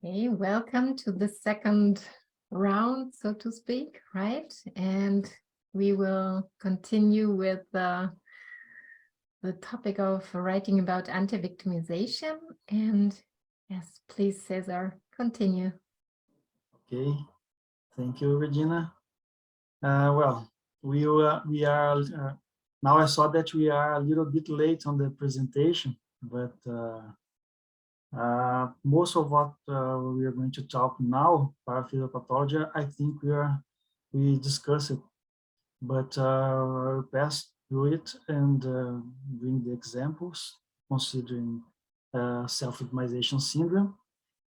Okay, welcome to the second round, so to speak, right? And we will continue with the topic of writing about anti-victimization. And yes, please, Cesar, continue. Okay, thank you, Regina. Well, we are now. I saw that we are a little bit late on the presentation, but most of what we are going to talk now, paraphysiopathology, I think we discussed it, but I'll pass through it and bring the examples considering self-victimization syndrome,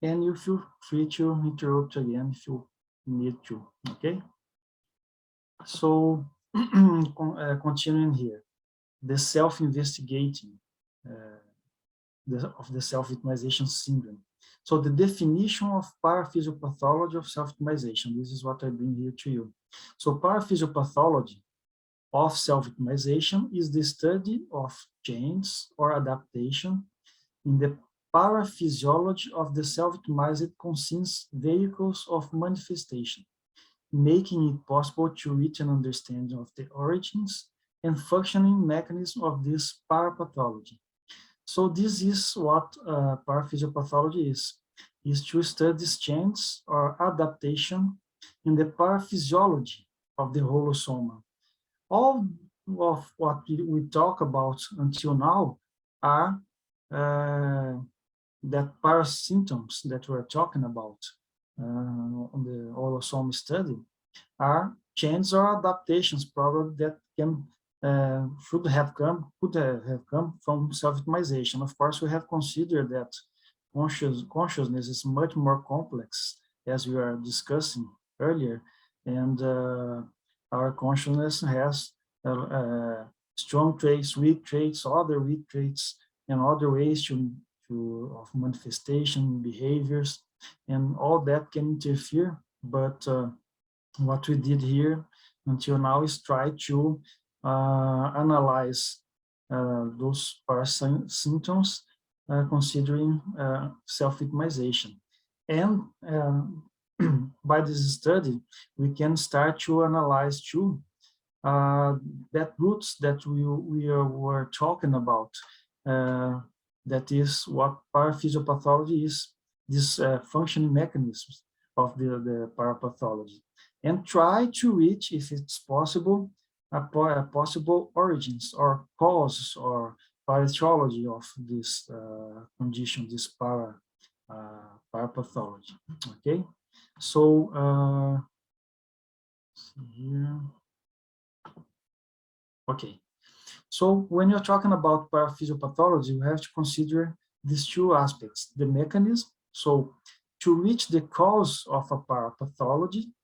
and you feel free to interrupt again if you need to. Okay. So continuing here, the self-investigating of the self-victimization syndrome. So the definition of paraphysiopathology of self-victimization, this is what I bring here to you. So paraphysiopathology of self-victimization is the study of change or adaptation in the paraphysiology of the self-victimized conscious vehicles of manifestation, making it possible to reach an understanding of the origins and functioning mechanism of this parapathology. So this is what paraphysiopathology is to study change or adaptation in the paraphysiology of the holosoma. All of what we talk about until now are that parasymptoms that we're talking about on the holosome study are changes or adaptations probably that can could have come from self-victimization. Of course, we have considered that consciousness is much more complex, as we are discussing earlier, and our consciousness has strong traits, weak traits, other weak traits, and other ways of manifestation, behaviors, and all that can interfere. But what we did here until now is try to analyze those symptoms considering self-victimization. And by this study, we can start to analyze too that roots that we were talking about. That is what paraphysiopathology is, these functioning mechanisms of the parapathology, and try to reach, if it's possible, a possible origins or causes or pathology of this condition, this parapathology. Okay, so see here. Okay, so when you're talking about paraphysiopathology, you have to consider these two aspects: the mechanism. So to reach the cause of a parapathology,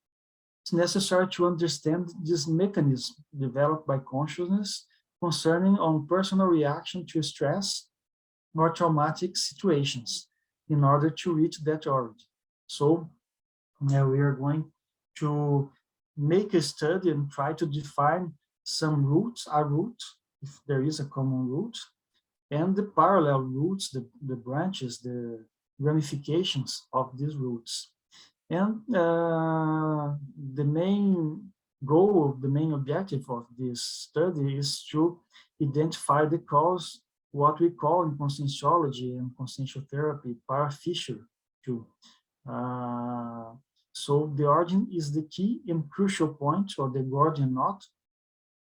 it's necessary to understand this mechanism developed by consciousness concerning on personal reaction to stress or traumatic situations in order to reach that origin. So now we are going to make a study and try to define some roots, a root, if there is a common root, and the parallel roots, the branches, the ramifications of these roots. And the main goal, the main objective of this study is to identify the cause, what we call in conscienciology and consciential therapy, parafissure too. So the origin is the key and crucial point, or the Gordian knot,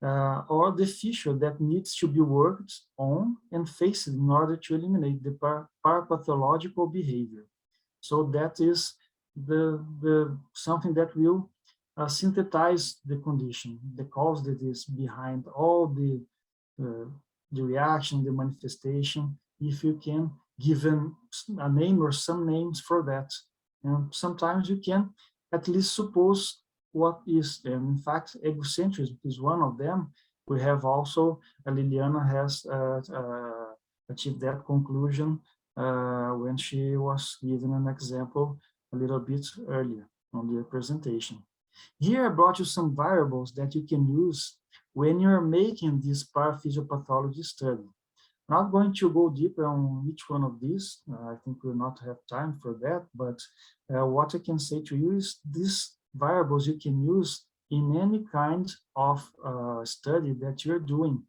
or the fissure that needs to be worked on and faced in order to eliminate the parapathological behavior. So that is the something that will synthesize the condition, the cause that is behind all the reaction, the manifestation, if you can give them a name or some names for that. And sometimes you can at least suppose what is them. In fact, egocentrism is one of them. We have also, Liliana has achieved that conclusion when she was given an example a little bit earlier on the presentation. Here I brought you some variables that you can use when you're making this paraphysiopathology study. Not going to go deeper on each one of these. I think we'll not have time for that, but what I can say to you is these variables you can use in any kind of study that you're doing,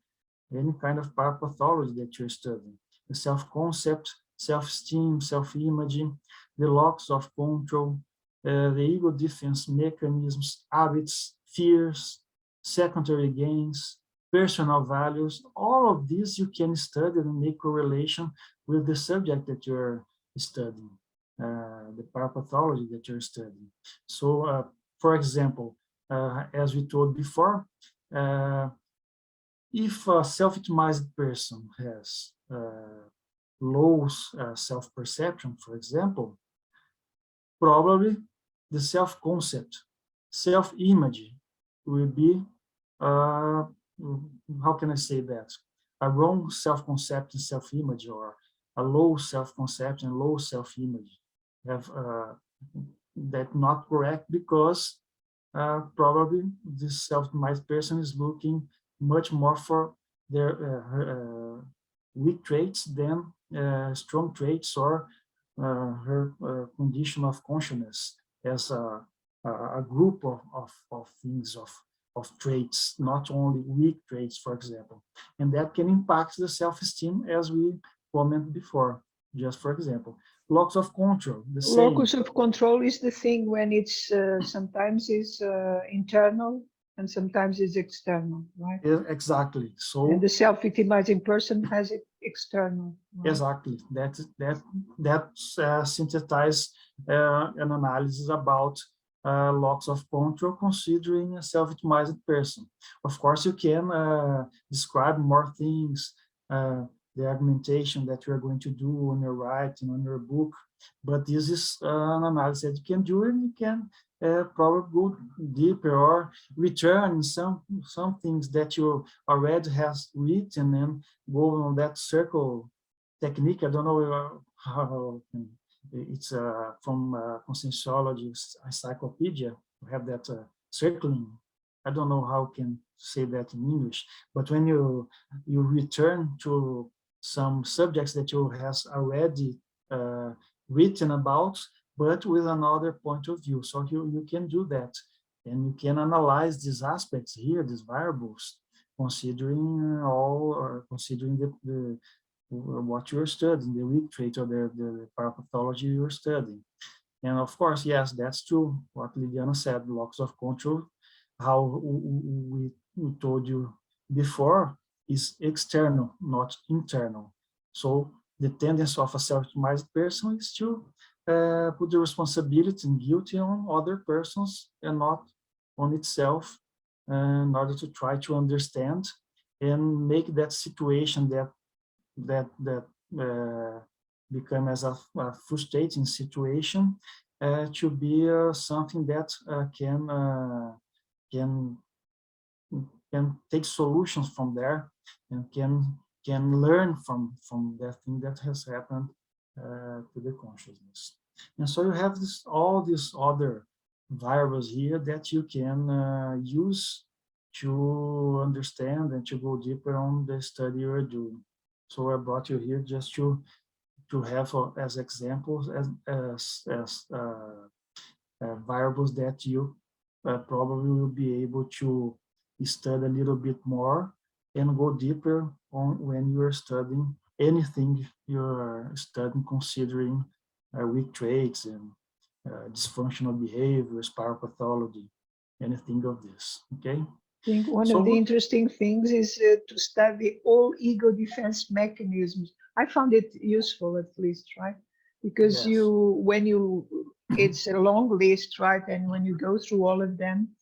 any kind of parapathology that you're studying. The self-concept, self-esteem, self-imaging, the locus of control, the ego defense mechanisms, habits, fears, secondary gains, personal values, all of these you can study and make correlation with the subject that you're studying, the parapathology that you're studying. So, for example, as we told before, if a self-victimized person has low self-perception, for example, probably the self-concept, self-image will be, how can I say that? A wrong self-concept and self-image, or a low self-concept and low self-image. Have that not correct, because probably this self-victimized person is looking much more for their weak traits than strong traits, or her condition of consciousness as a group of things, of traits, not only weak traits, for example. And that can impact the self-esteem, as we commented before, just for example. Locus of control, the same. Locus of control is the thing when it's sometimes is internal and sometimes is external, right? Yeah, exactly. So, and the self-victimizing person has it external. Right? Exactly. That synthesize an analysis about locus of control considering a self-victimized person. Of course, you can describe more things, the argumentation that you are going to do on your writing, on your book, but this is an analysis that you can do, and you can probably go deeper or return some things that you already has written and go on that circle technique. I don't know how it's from Conscienciology Encyclopedia. We have that circling. I don't know how can say that in English, but when you return to some subjects that you has already written about, but with another point of view. So you can do that, and you can analyze these aspects here, these variables, considering all, or considering the what you're studying, the weak trait or the parapathology you're studying. And of course, yes, that's true, what Liliana said, locus of control, how we told you before, is external, not internal. So the tendency of a self-victimized person is to put the responsibility and guilty on other persons and not on itself, in order to try to understand and make that situation that become as a frustrating situation to be something that can take solutions from there, and can learn from that thing that has happened to the consciousness. And so you have all these other variables here that you can use to understand and to go deeper on the study you're doing. So I brought you here just to have as examples, as variables that you probably will be able to study a little bit more and go deeper on when you're studying anything you're studying, considering weak traits and dysfunctional behaviors, parapathology, anything of this. Okay. I think one of the interesting things is to study all ego defense mechanisms. I found it useful, at least, right? Because Yes. it's a long list, right? And when you go through all of them,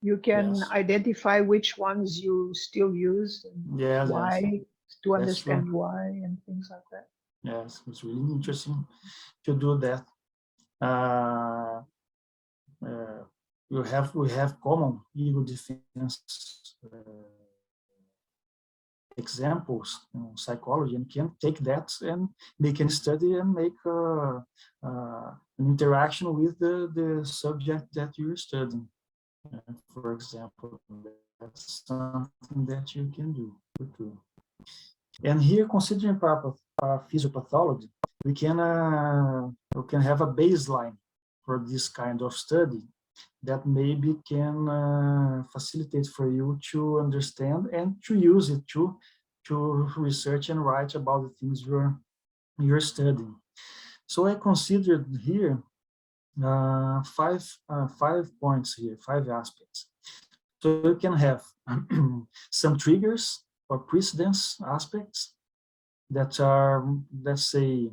you can Yes. identify which ones you still use and Yes, why, yes. to That's understand true. why and things like that. Yes, it's really interesting to do that. We have common ego defense examples in psychology, and can take that and make a study and make an interaction with the subject that you're studying. For example, that's something that you can do too. And here, considering physiopathology, we can have a baseline for this kind of study that maybe can facilitate for you to understand and to use it to research and write about the things you're studying. So I considered here five points here, 5 aspects. So you can have some triggers or precedence aspects that are, let's say,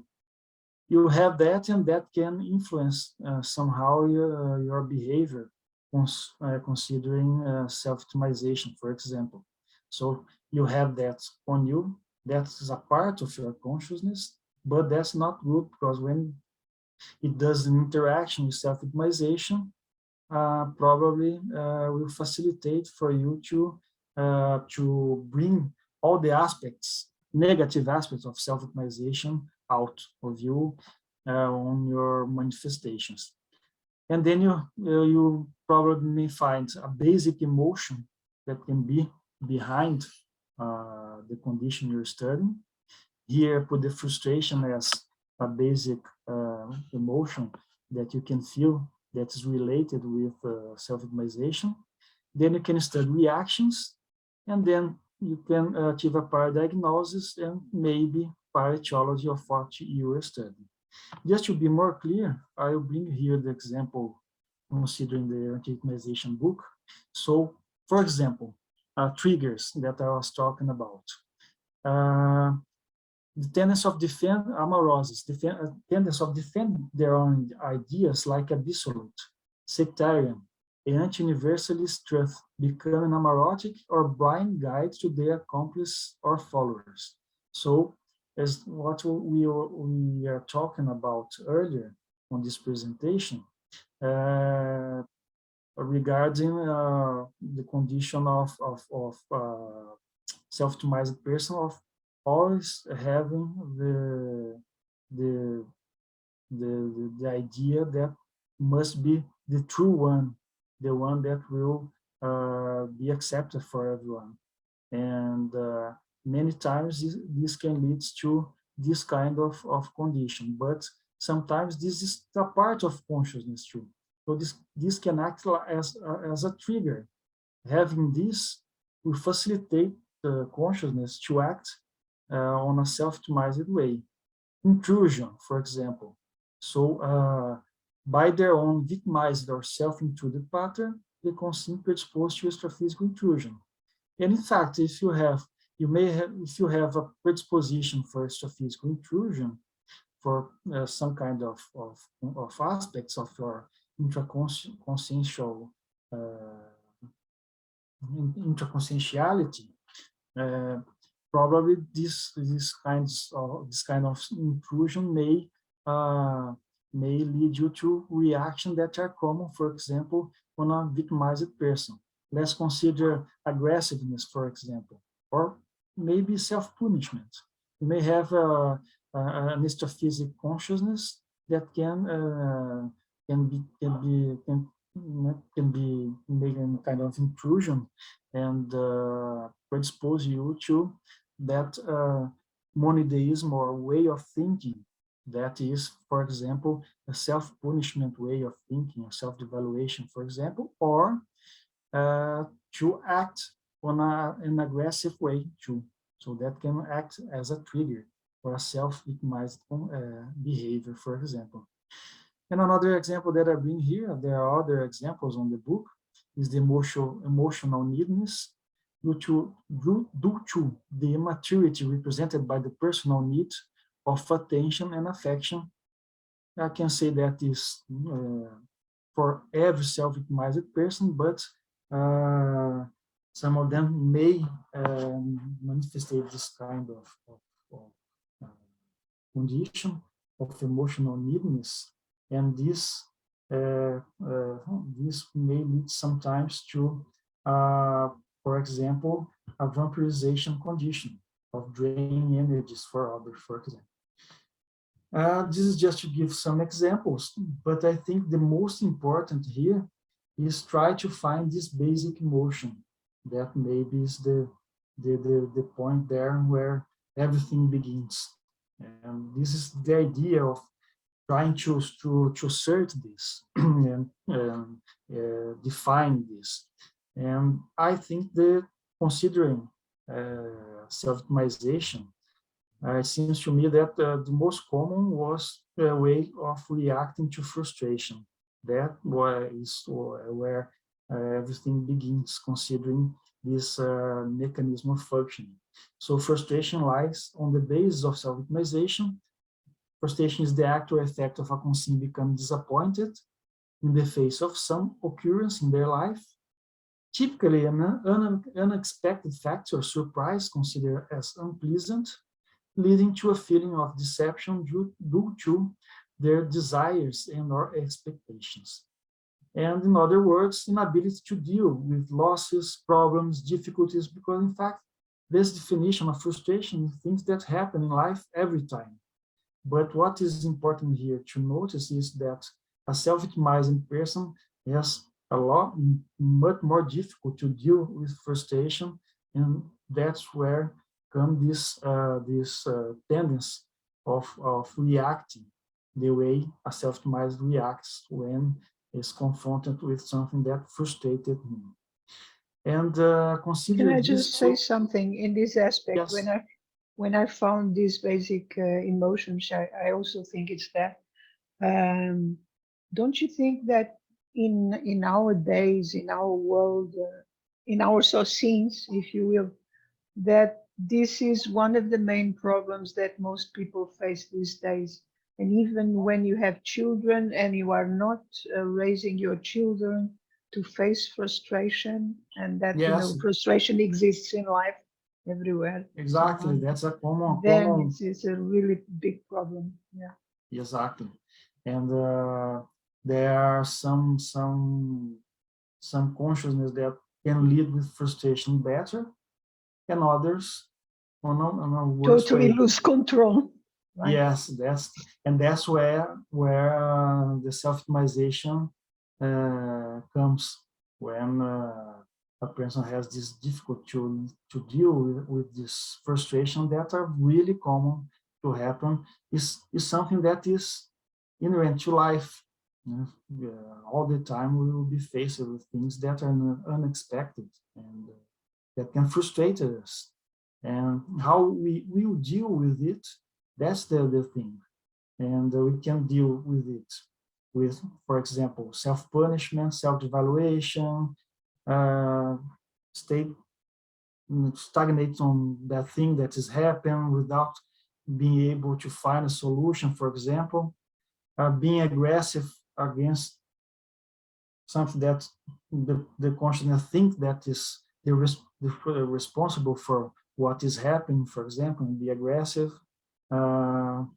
you have that and that can influence somehow your behavior, considering self-optimization, for example. So you have that on you, that's a part of your consciousness, but that's not good because when it does an interaction with self-optimization, probably will facilitate for you to bring all the aspects, negative aspects of self-optimization out of you on your manifestations. And then you probably may find a basic emotion that can be behind the condition you're studying. Here, put the frustration as a basic emotion that you can feel that is related with self-optimization. Then you can study reactions, and then you can achieve a paradiagnosis and maybe paretiology of what you are studying. Just to be more clear, I will bring here the example considering the anti-optimization book. So, for example, triggers that I was talking about. The tendency of defend amorosis, tendency of defend their own ideas like absolute, sectarian, anti-universalist truth, becoming amorotic or blind guides to their accomplices or followers. So, as what we are talking about earlier on this presentation, regarding the condition of self-optimized person of always having the idea that must be the true one, the one that will be accepted for everyone. And many times this can lead to this kind of condition, but sometimes this is a part of consciousness too. So this can act as a trigger. Having this will facilitate the consciousness to act on a self-optimized way. Intrusion, for example. So by their own victimized or self-intruded pattern, they can seem predisposed to extraphysical intrusion. And in fact, if you have a predisposition for extraphysical intrusion, for some kind of aspects of your intraconsciential intraconscientiality, probably this kind of intrusion may lead you to reactions that are common, for example, on a victimized person. Let's consider aggressiveness, for example, or maybe self-punishment. You may have an extraphysic consciousness that can be making kind of intrusion and predispose you to that monotheism or way of thinking that is, for example, a self-punishment way of thinking, a self-devaluation, for example, or to act on an aggressive way too. So that can act as a trigger for a self-victimized behavior, for example. And another example that I bring here, there are other examples on the book, is the emotional neediness due to the immaturity represented by the personal need of attention and affection. I can say that is for every self-victimized person, but some of them may manifest this kind of condition of emotional neediness, and this may lead sometimes to, for example, a vampirization condition of draining energies for others, for example. This is just to give some examples, but I think the most important here is try to find this basic emotion that maybe is the point there where everything begins. And this is the idea of trying to assert this and define this. And I think that considering self-optimization, it seems to me that the most common was a way of reacting to frustration. That is where everything begins, considering this mechanism of functioning. So frustration lies on the basis of self-optimization. Frustration is the actual effect of a consumer becoming disappointed in the face of some occurrence in their life, typically an unexpected fact or surprise considered as unpleasant, leading to a feeling of deception due to their desires and or expectations. And in other words, inability to deal with losses, problems, difficulties, because in fact, this definition of frustration is things that happen in life every time. But what is important here to notice is that a self-optimizing person has much more difficult to deal with frustration, and that's where come this tendency of reacting the way a self-optimized reacts when is confronted with something that frustrated him. And consider Can I this. just say something in this aspect? Yes. When I found these basic emotions, I also think it's that. Don't you think that in our days, in our world, in our scenes, if you will, that this is one of the main problems that most people face these days? And even when you have children and you are not raising your children to face frustration, and that Yes. Frustration exists in life everywhere. Exactly, that's a common. Then it's a really big problem. Yeah. Exactly, and there are some consciousness that can lead with frustration better, and others on a worse Totally way. lose control. Right? Yes, that's where the self-optimization comes, when a person has this difficulty to deal with this frustration that are really common to happen, is something that is inherent to life. All the time we will be faced with things that are unexpected and that can frustrate us. And how we will deal with it, that's the thing. And we can deal with it with, for example, self-punishment, self-evaluation, stagnate on that thing that is happening without being able to find a solution, for example, being aggressive against something that the consciousness think that is the responsible for what is happening, for example, and be aggressive, or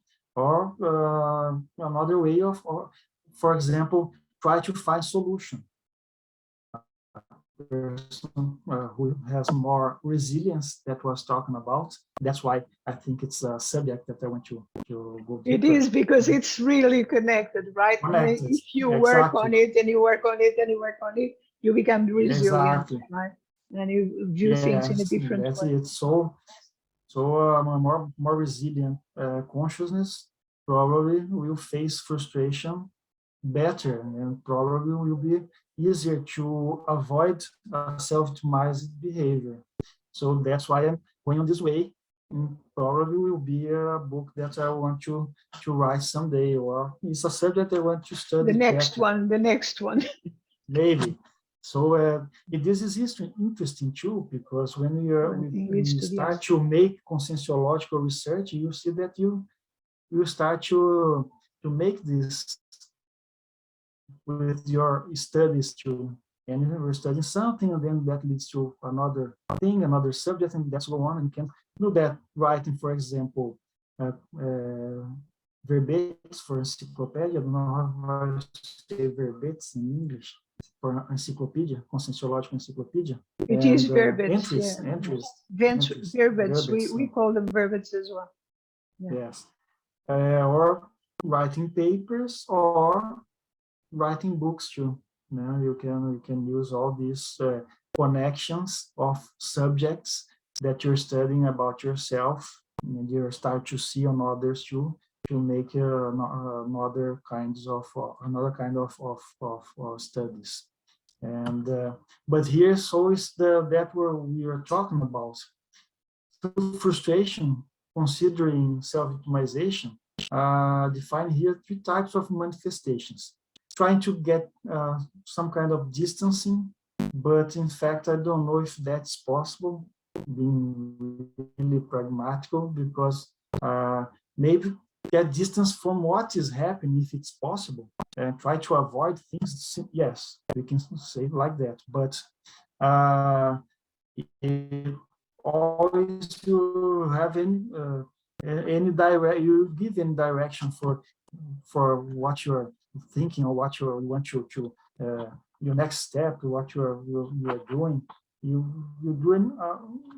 another way of, for example, try to find solution. Person who has more resilience that was talking about. That's why I think it's a subject that I want to go deeper. It is, because it's really connected, right? Connected. If you Exactly. work on it and you work on it and you work on it, you become resilient, exactly. right? And you view things in a different that's way. it. So a more resilient consciousness probably will face frustration better, and probably will be easier to avoid a self-optimized behavior. So that's why I'm going on this way. And probably will be a book that I want to write someday, or it's a subject I want to study. The next one. Maybe. So this is interesting too, because when you start to make consensuological research, you see that you start to make this with your studies too. And you're studying something, and then that leads to another thing, another subject, and that's go on. And you can do that writing, for example, verbets for encyclopedia. I don't know how to say verbets in English, for encyclopedia, conscienciological encyclopedia. It is verbets. Entries. Verbets. We call them verbets as well. Yeah. Yes. Or writing papers, or writing books too. You can use all these connections of subjects that you're studying about yourself and you start to see on others to make another kind of studies. And but here, so is that where we are talking about. Frustration, considering self-victimization, define here 3 types of manifestations. Trying to get some kind of distancing, but in fact, I don't know if that's possible, being really pragmatical, because maybe get distance from what is happening if it's possible, and try to avoid things. Yes, we can say like that, but always you have any direct, you give any direction for what you're thinking or what you want to your next step, what you're doing. You're doing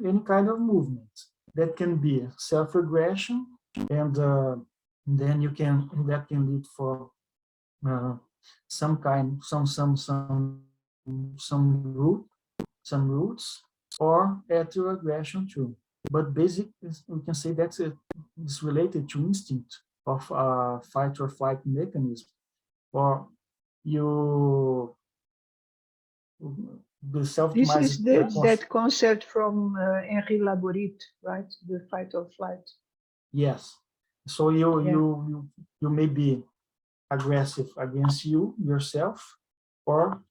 any kind of movement that can be self-regression, and then that can lead for some roots, or heteroaggression too. But basically, we can say that it's related to instinct of fight or flight mechanism, or the This is self-optimizing. that concept from Henri Laborit, right? The fight or flight. Yes. So you may be aggressive against yourself, or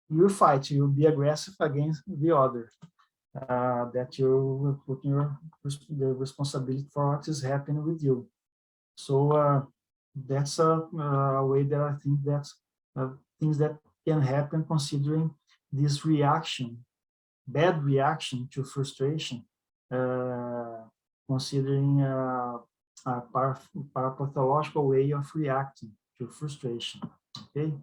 you fight, you'll be aggressive against the other. That you put the responsibility for what is happening with you. So that's a way that I think that things that can happen considering this reaction, bad reaction to frustration, considering a parapathological way of reacting to frustration. Okay,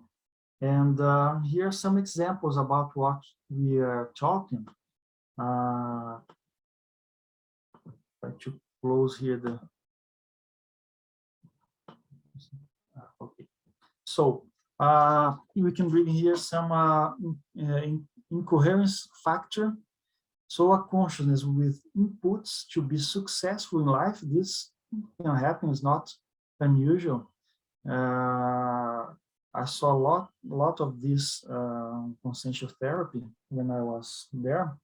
and here are some examples about what we are talking. Try to close here the. Okay, so we can bring here some incoherence factor. So a consciousness with inputs to be successful in life, this can happen, is not unusual. I saw a lot of this consensual therapy when I was there,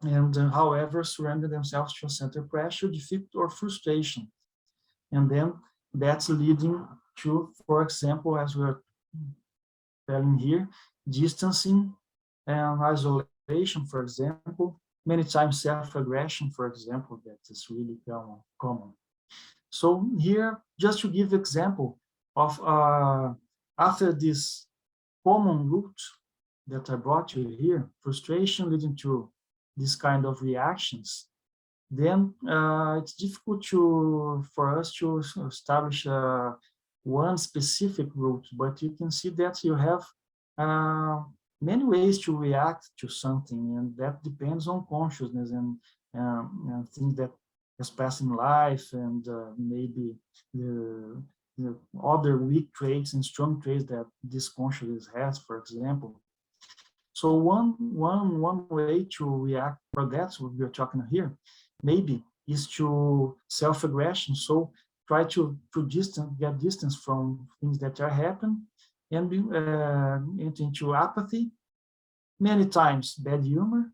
and however, surrender themselves to a center pressure, defeat, or frustration. And then that's leading to, for example, as we're telling here, distancing and isolation, for example, many times self-aggression, for example, that is really common. So here, just to give example of after this common root that I brought you here, frustration leading to this kind of reactions, then it's difficult for us to establish one specific root, but you can see that you have many ways to react to something, and that depends on consciousness and things that has passed in life, and maybe the other weak traits and strong traits that this consciousness has, for example. So one way to react for that, what we're talking here, maybe is to self-aggression. So try to get distance from things that are happening, and enter into apathy, many times bad humor,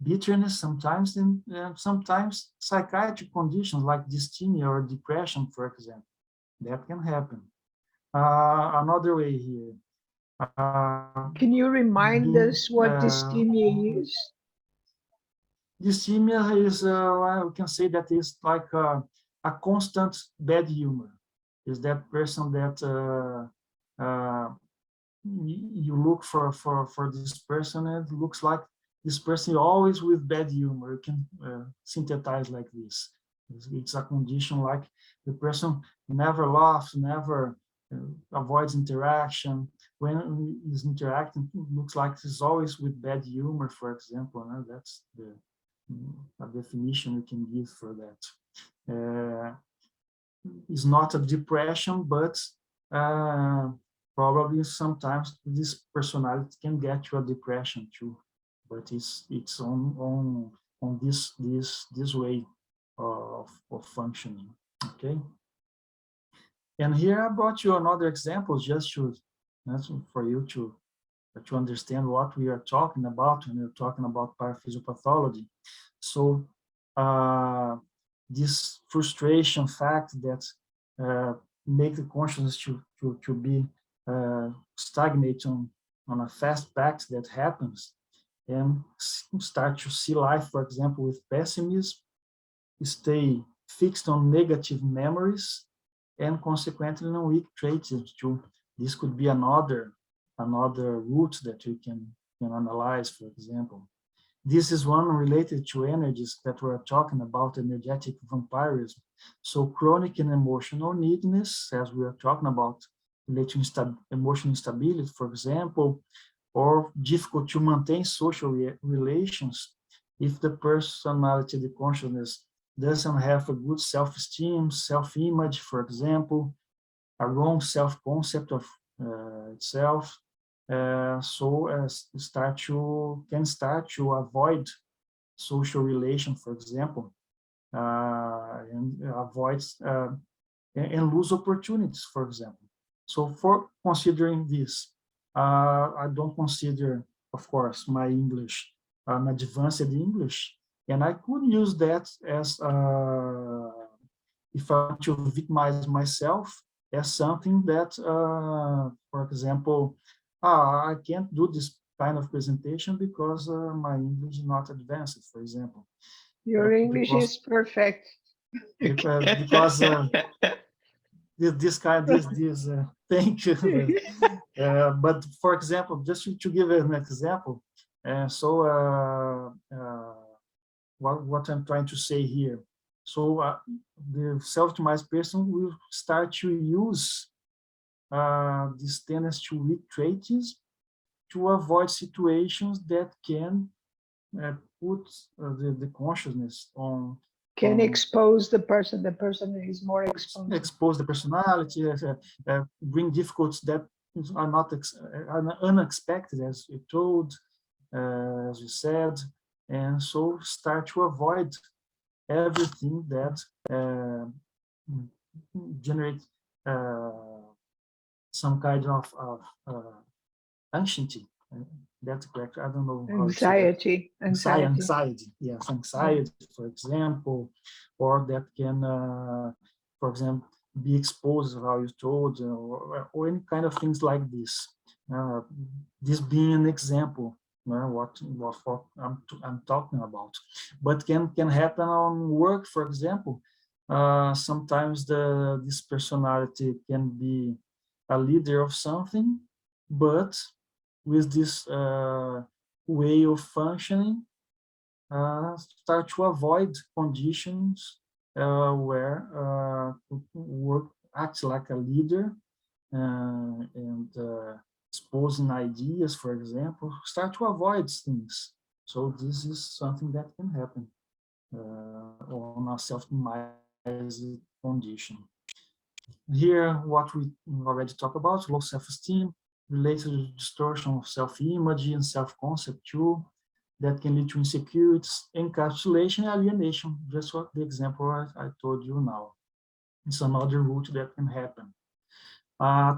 bitterness sometimes, and sometimes psychiatric conditions like dysthymia or depression, for example. That can happen. Another way here. Can you remind us what dysthymia is? Dysthymia is, we can say that is like a constant bad humor. Is that person that you look for this person, and it looks like this person always with bad humor. You can synthesize like this. It's a condition like the person never laughs, never avoids interaction. When he's interacting, it looks like he's always with bad humor, for example. That's a definition we can give for that. It's not a depression, but probably sometimes this personality can get to a depression too. But it's on this way of functioning. Okay. And here I brought you another example just for you to understand what we are talking about when we're talking about paraphysiopathology. So this frustration fact that make the consciousness to be stagnate on a fast path that happens, and start to see life, for example, with pessimism, stay fixed on negative memories, and consequently on weak traits. This could be another route that we can analyze, for example. This is one related to energies that we're talking about, energetic vampirism. So chronic and emotional neediness, as we are talking about, related to emotional instability, for example, or difficult to maintain social relations if the personality, the consciousness, doesn't have a good self-esteem, self-image, for example, a wrong self-concept of itself, so can start to avoid social relation, for example, and avoid and lose opportunities, for example. So for considering this, I don't consider, of course, my English an advanced English, and I could use that as if I want to victimize myself as something that, for example, I can't do this kind of presentation because my English is not advanced, for example. Your English is perfect. Because thank you. But for example, just to give an example, what I'm trying to say here. So the self-optimized person will start to use this tendency to weak traits to avoid situations that can put the consciousness on. Can expose the person is more exposed. Expose the personality, bring difficulties that are not unexpected, as you told, as you said, and so start to avoid everything that generate some kind of anxiety. That's correct. I don't know how anxiety. Anxiety. Yes, anxiety, for example, or that can, for example, be exposed, how you told, or any kind of things like this. This being an example, what I'm talking about, but can happen on work, for example. Sometimes this personality can be a leader of something, but with this way of functioning, start to avoid conditions where work acts like a leader and exposing ideas, for example, start to avoid things. So this is something that can happen on a self-optimized condition. Here, what we already talked about, low self-esteem, related to distortion of self-image and self-concept too, that can lead to insecurities, encapsulation, and alienation, just what the example I told you now. It's another route that can happen.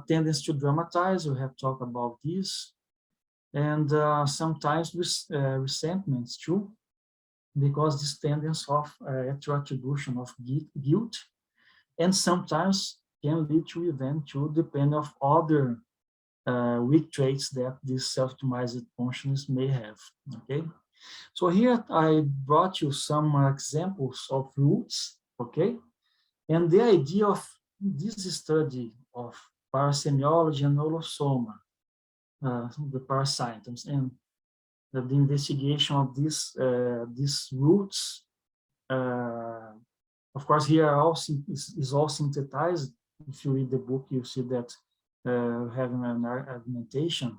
Tendency to dramatize, we have talked about this, and sometimes resentments too, because this tendency of attribution of guilt, and sometimes can lead to event too, depending of other weak traits that this self-optimized consciousness may have. Okay, so here I brought you some examples of roots. Okay, and the idea of this study of parasemiology and holosoma, the parasitums, and the investigation of these roots. Of course, here also is all synthesized. If you read the book, you see that having an argumentation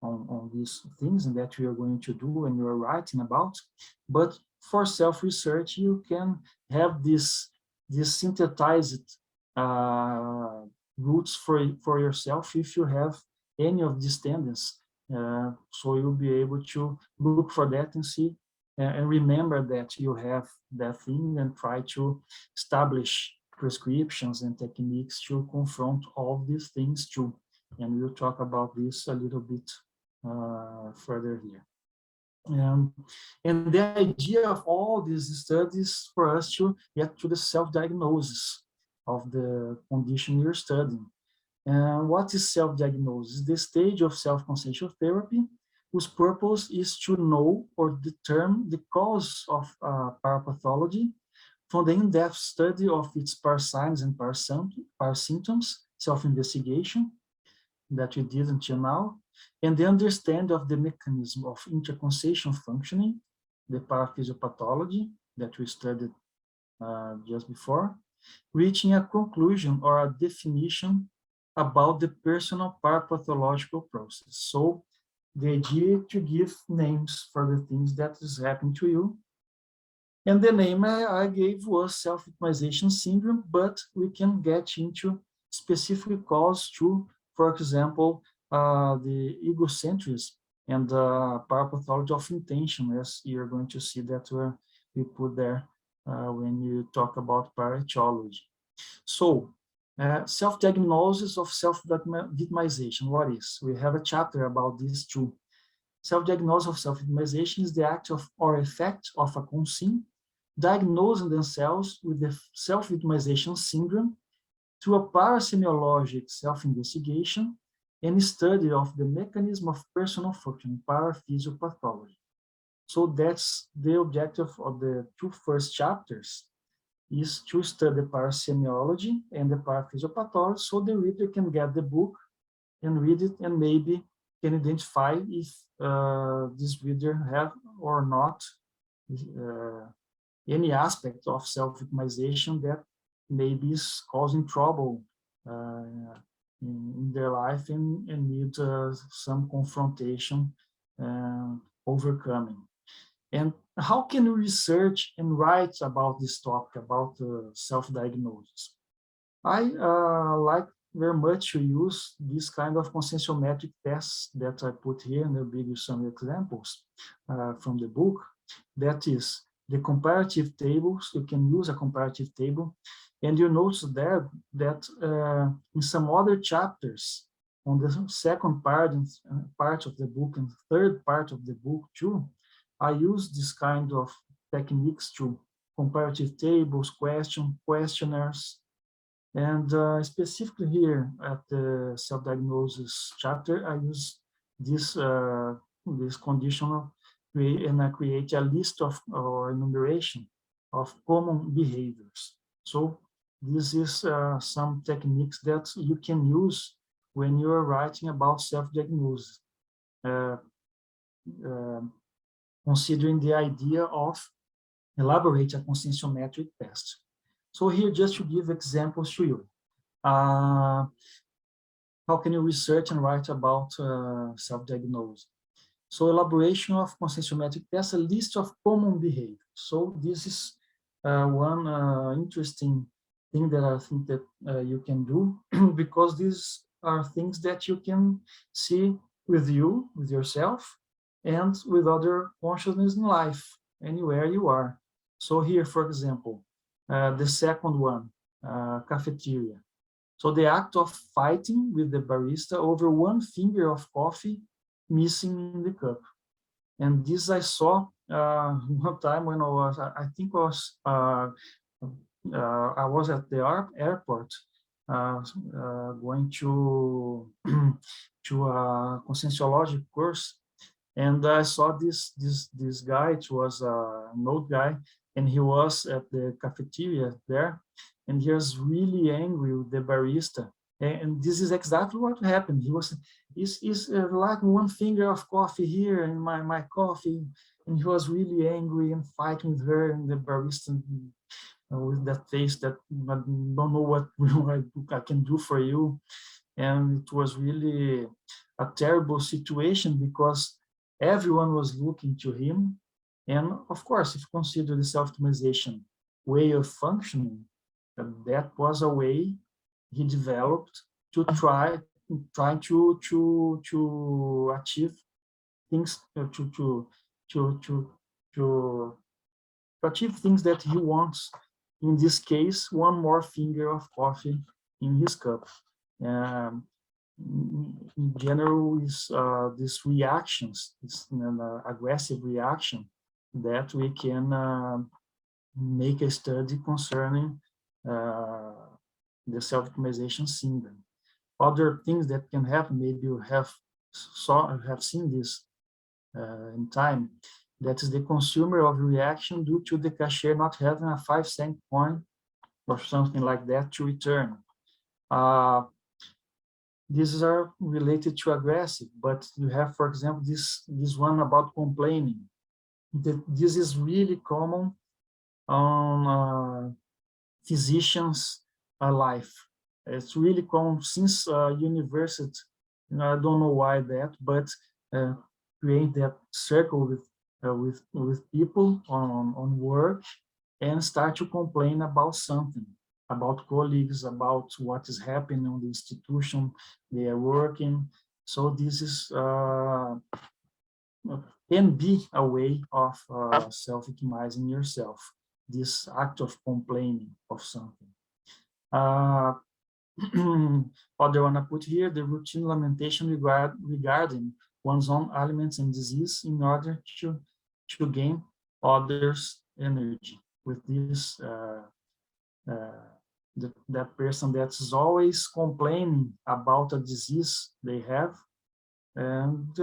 on these things, and that we are going to do and you are writing about. But for self-research, you can have this synthesized roots for yourself if you have any of these tendencies. So you'll be able to look for that and see and remember that you have that thing and try to establish prescriptions and techniques to confront all these things too. And we'll talk about this a little bit further here. And the idea of all these studies for us to get to the self-diagnosis of the condition you're studying. And what is self-diagnosis? The stage of self-consensual therapy whose purpose is to know or determine the cause of parapathology from the in-depth study of its parasigns and parasymptoms, self-investigation that we did until now, and the understanding of the mechanism of interconsciential functioning, the paraphysiopathology that we studied just before, reaching a conclusion or a definition about the personal parapathological process. So the idea to give names for the things that is happening to you. And the name I gave was self-victimization syndrome, but we can get into specific cause to, for example, the egocentrism and parapathology of intention, as you're going to see that we put there when you talk about paraetiology. So, self-diagnosis of self-victimization, what is? We have a chapter about this too. Self-diagnosis of self-victimization is the act of or effect of a conscience diagnosing themselves with the self-victimization syndrome through a parasemiologic self-investigation and study of the mechanism of personal function, paraphysiopathology. So that's the objective of the two first chapters, is to study parasemiology and the paraphysiopathology, so the reader can get the book and read it and maybe can identify if this reader have or not any aspect of self-victimization that maybe is causing trouble in their life and need some confrontation, overcoming. And how can we research and write about this topic, about self-diagnosis? I like very much to use this kind of conscienciometric tests that I put here, and I'll give you some examples from the book. That is the comparative tables. You can use a comparative table, and you notice there that in some other chapters, on the second part of the book and third part of the book too, I use this kind of techniques to comparative tables, questionnaires, and specifically here at the self-diagnosis chapter, I use this this conditional and I create a list of or enumeration of common behaviors. So this is some techniques that you can use when you are writing about self-diagnosis, considering the idea of elaborate a conscienciometric test. So here, just to give examples to you, how can you research and write about self-diagnosis? So elaboration of conscienciometric tests, a list of common behaviors. So this is one interesting thing that I think that you can do, because these are things that you can see with you, with yourself, and with other consciousness in life, anywhere you are. So here, for example, the second one, cafeteria. So the act of fighting with the barista over one finger of coffee missing in the cup. And this I saw one time when I was, I think I was at the airport going to to a conscienciology course, and I saw this guy. It was an old guy, and he was at the cafeteria there, and he was really angry with the barista. And this is exactly what happened. He was, is like one finger of coffee here in my coffee, and he was really angry and fighting with her and the barista with that face that I don't know what I can do for you. And it was really a terrible situation because everyone was looking to him. And of course, if you consider the self-optimization way of functioning, that was a way he developed to try to achieve things, to to achieve things that he wants. In this case, one more finger of coffee in his cup. In general, is these reactions, this aggressive reaction that we can make a study concerning the self-optimization syndrome. Other things that can happen, maybe you have seen this in time, that is the consumer of reaction due to the cashier not having a 5-cent coin or something like that to return. These are related to aggressive, but you have, for example, this one about complaining. This is really common on physicians' life. It's really common since university. I don't know why that, but create that circle with people on work and start to complain about something, about colleagues, about what is happening on the institution they are working. So this is can be a way of self-optimizing yourself, this act of complaining of something. Other one I put here, the routine lamentation regarding one's own ailments and disease in order to gain others' energy. With this, that person that's always complaining about a disease they have, and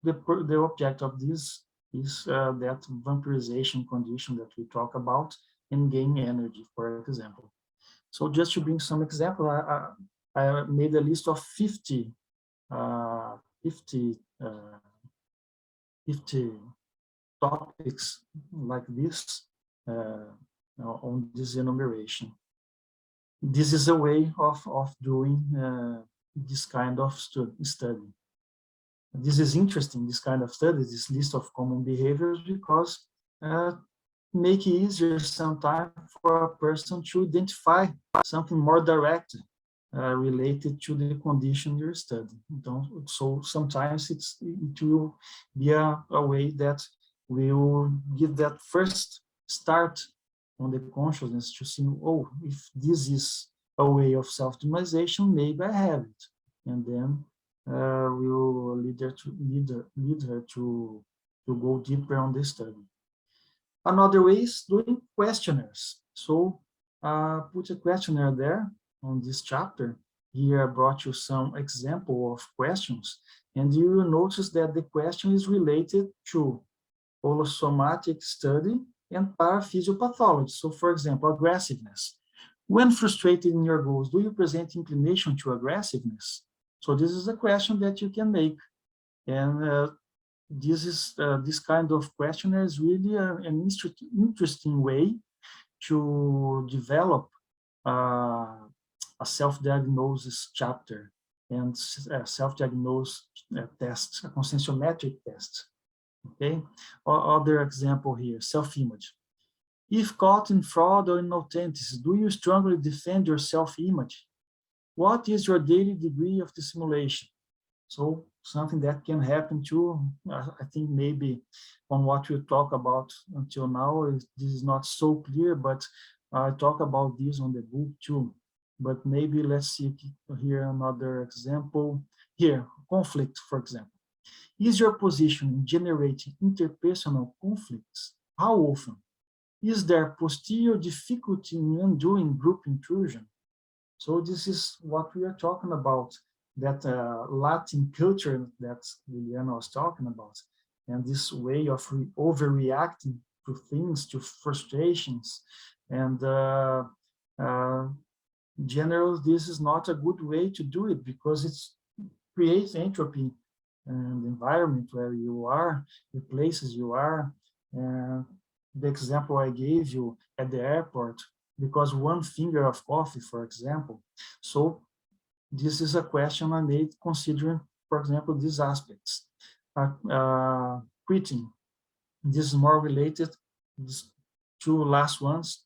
the object of this is that vampirization condition that we talk about and gain energy, for example. So just to bring some example, I made a list of 50 topics like this on this enumeration. This is a way of doing this kind of study. This is interesting, this kind of study, this list of common behaviors, because make it easier sometimes for a person to identify something more direct related to the condition you're studying. So sometimes it will be a way that will give that first start on the consciousness to see, oh, if this is a way of self-optimization, maybe I have it. And then will lead her to go deeper on the study. Another way is doing questionnaires. So put a questionnaire there on this chapter. Here I brought you some example of questions, and you will notice that the question is related to holosomatic study and paraphysiopathology. So for example, aggressiveness. When frustrated in your goals, do you present inclination to aggressiveness? So this is a question that you can make. And this kind of questionnaire is really an interesting way to develop a self-diagnosis chapter and self-diagnose tests, a consciometric test. Okay. Other example here, self-image. If caught in fraud or inauthenticity, do you strongly defend your self-image? What is your daily degree of dissimulation? So something that can happen too. I think maybe on what we talk about until now, this is not so clear, but I talk about this on the book too. But maybe let's see here another example. Here, conflict, for example. Is your position in generating interpersonal conflicts? How often? Is there posterior difficulty in undoing group intrusion? So this is what we are talking about, that Latin culture that Liliana was talking about, and this way of overreacting to things, to frustrations. And in general, this is not a good way to do it, because it creates entropy and the environment where you are, the places you are. The example I gave you at the airport, because one finger of coffee, for example. So this is a question I made considering, for example, these aspects. Quitting. This is more related, these two last ones,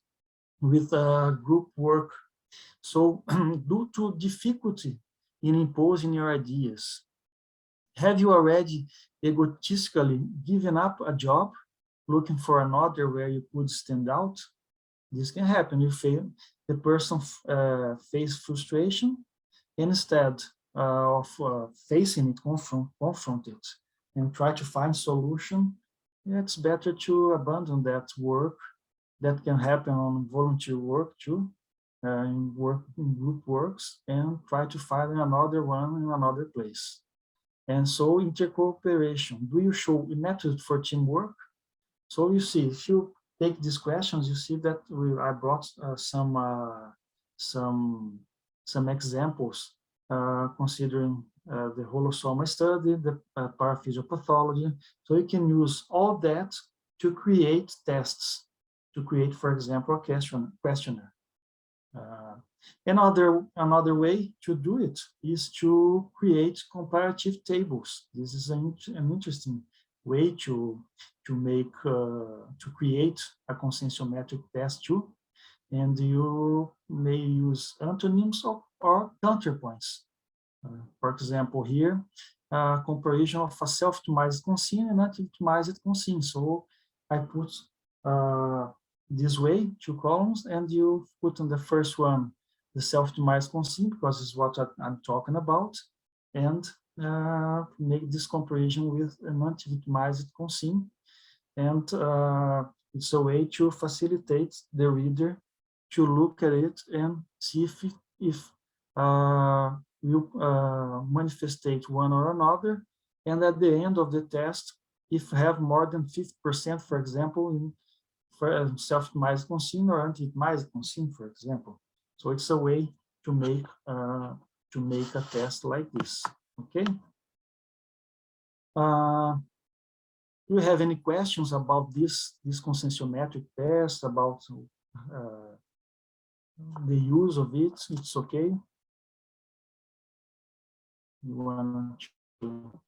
with group work. So due to difficulty in imposing your ideas, have you already egotistically given up a job looking for another where you could stand out, this can happen. You fail, the person face frustration, instead of facing it, confront it, and try to find solution. It's better to abandon that work. That can happen on volunteer work too, in group works, and try to find another one in another place. And so intercooperation. Do you show a method for teamwork? So you see, if you take these questions, you see that I brought some examples considering the holosoma study, the paraphysiopathology. So you can use all that to create tests, to create, for example, a questionnaire. Another way to do it is to create comparative tables. This is an interesting way to create a consensiometric test too, and you may use antonyms or counterpoints. For example, here, comparison of a self-optimized consent and anti-optimized consent. So I put this way 2 columns, and you put on the first one the self-optimized consent, because it's what I'm talking about, and make this comparison with an anti-optimized consent. And it's a way to facilitate the reader to look at it and see if you manifestate one or another, and at the end of the test, if have more than 50%, for example, in self-optimized consent or anti-optimized consent, for example. So it's a way to make a test like this. Okay. Do you have any questions about this consensiometric test, about the use of it? It's okay. You want to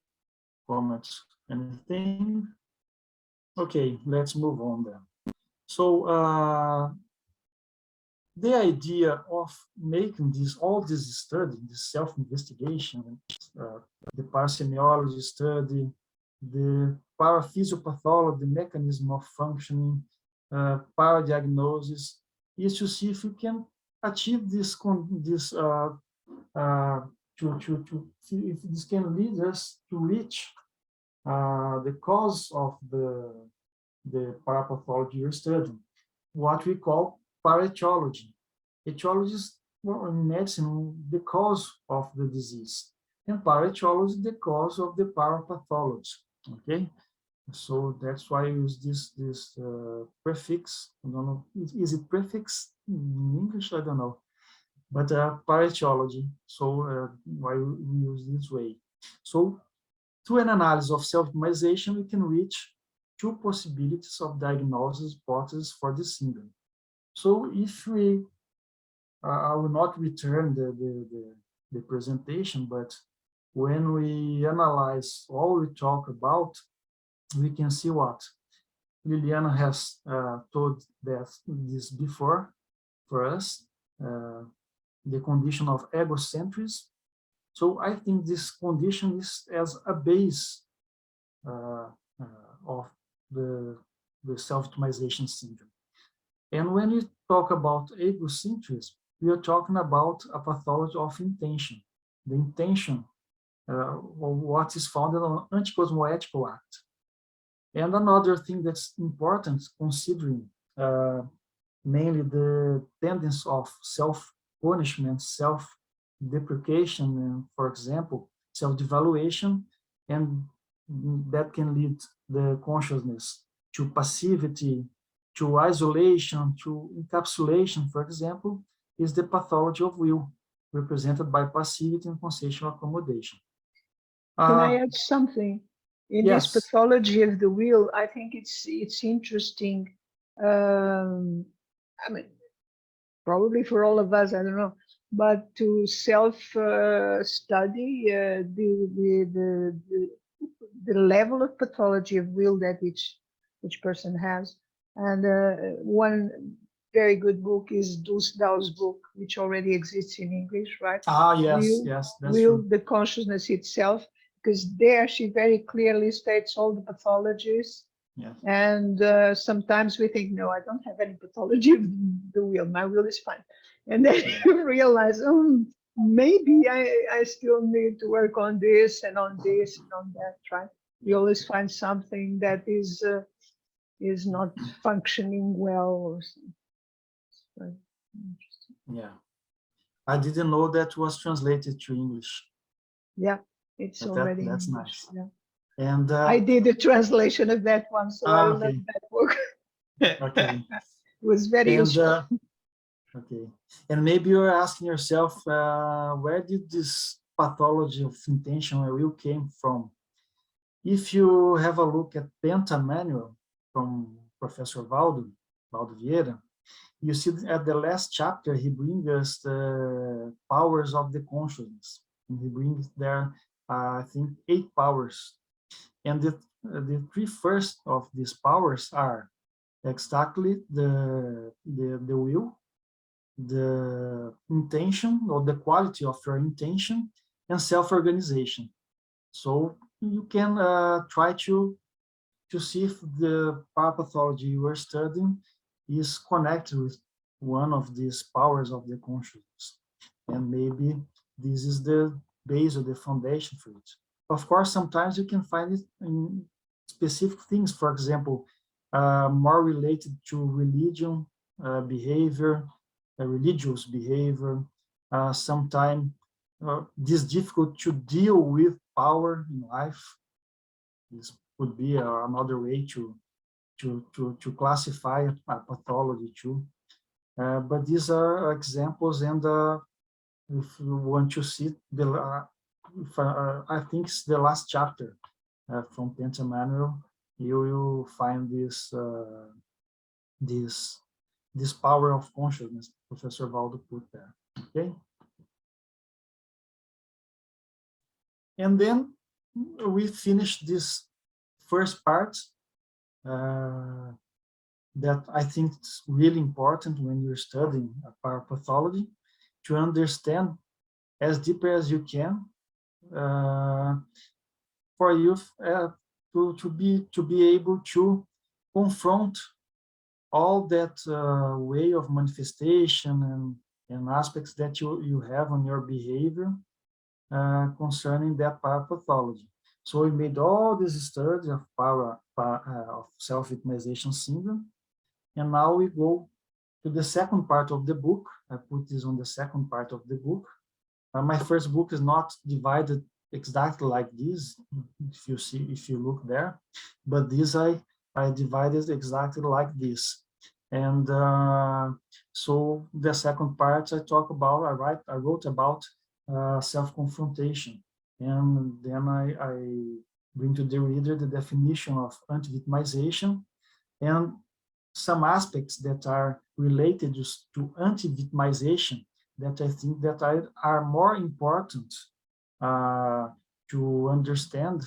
comment anything? Okay, let's move on then. So the idea of making all this study, this self-investigation, the parasemiology study, the paraphysiopathology, the mechanism of functioning, paradiagnosis, is to see if we can achieve this if this can lead us to reach the cause of the parapathology you're studying, what we call paraetiology. Etiology is, well, in medicine, the cause of the disease, and paraetiology, the cause of the parapathology. Okay, so that's why I use this prefix. I don't know, is it prefix in English? I don't know, but paraetiology. So why we use this way? So through an analysis of self-optimization, we can reach 2 possibilities of diagnosis hypothesis for this syndrome. So if we, I will not return the presentation, but when we analyze all we talk about, we can see what Liliana has told this before for us, the condition of egocentrism. So I think this condition is as a base of the self-optimization syndrome. And when we talk about egocentrism, we are talking about a pathology of intention, the intention of what is founded on anti-cosmoethical act. And another thing that's important, considering mainly the tendency of self-punishment, self-deprecation, and, for example, self-devaluation, and that can lead the consciousness to passivity, to isolation, to encapsulation, for example, is the pathology of will, represented by passivity and consensual accommodation. Can I add something? In yes. this pathology of the will, I think it's interesting. I mean, probably for all of us, I don't know, but to self-study the level of pathology of will that each person has. And one very good book is Dawes' book, which already exists in English, right? Ah, yes, Will, yes, that's Will, true. the consciousness itself, because there she very clearly states all the pathologies Yeah. And sometimes we think, no, I don't have any pathology of the will. My will is fine. And then you realize, oh, maybe I still need to work on this and on this and on that, right? You always find something that is not functioning well or something. Right. Yeah. I didn't know that was translated to English. Yeah, it's already in That's English. nice. Yeah. And I did a translation of that one, so I love okay. that book. Okay. It was very And useful. okay. And maybe you're asking yourself, where did this pathology of intention or will came from? If you have a look at Penta Manual from Professor Valdo Vieira, you see at the last chapter, he brings us the powers of the consciousness. And he brings there, I think, 8 powers. And the 3 first of these powers are exactly the will, the intention or the quality of your intention, and self-organization. So you can try to see if the parapathology you are studying is connected with one of these powers of the consciousness. And maybe this is the base or the foundation for it. Of course, sometimes you can find it in specific things, for example, more related to religion, behavior, religious behavior. Sometimes this difficult to deal with power in life. This would be another way to classify a pathology too. But these are examples, and if you want to see I think it's the last chapter from Penta Manual, you will find this power of consciousness Professor Valdo put there. Okay, and then we finished this first part that I think is really important when you're studying parapathology, to understand as deeply as you can, for you to be able to confront all that way of manifestation and aspects that you have on your behavior concerning that parapathology. So we made all this study of of self-victimization syndrome, and now we go to the second part of the book. I put this on the second part of the book. My first book is not divided exactly like this, if you look there, but this I divided exactly like this. And so the second part I wrote about self-confrontation, and then I bring to the reader the definition of anti-victimization and some aspects that are related to anti-victimization that I think that are more important to understand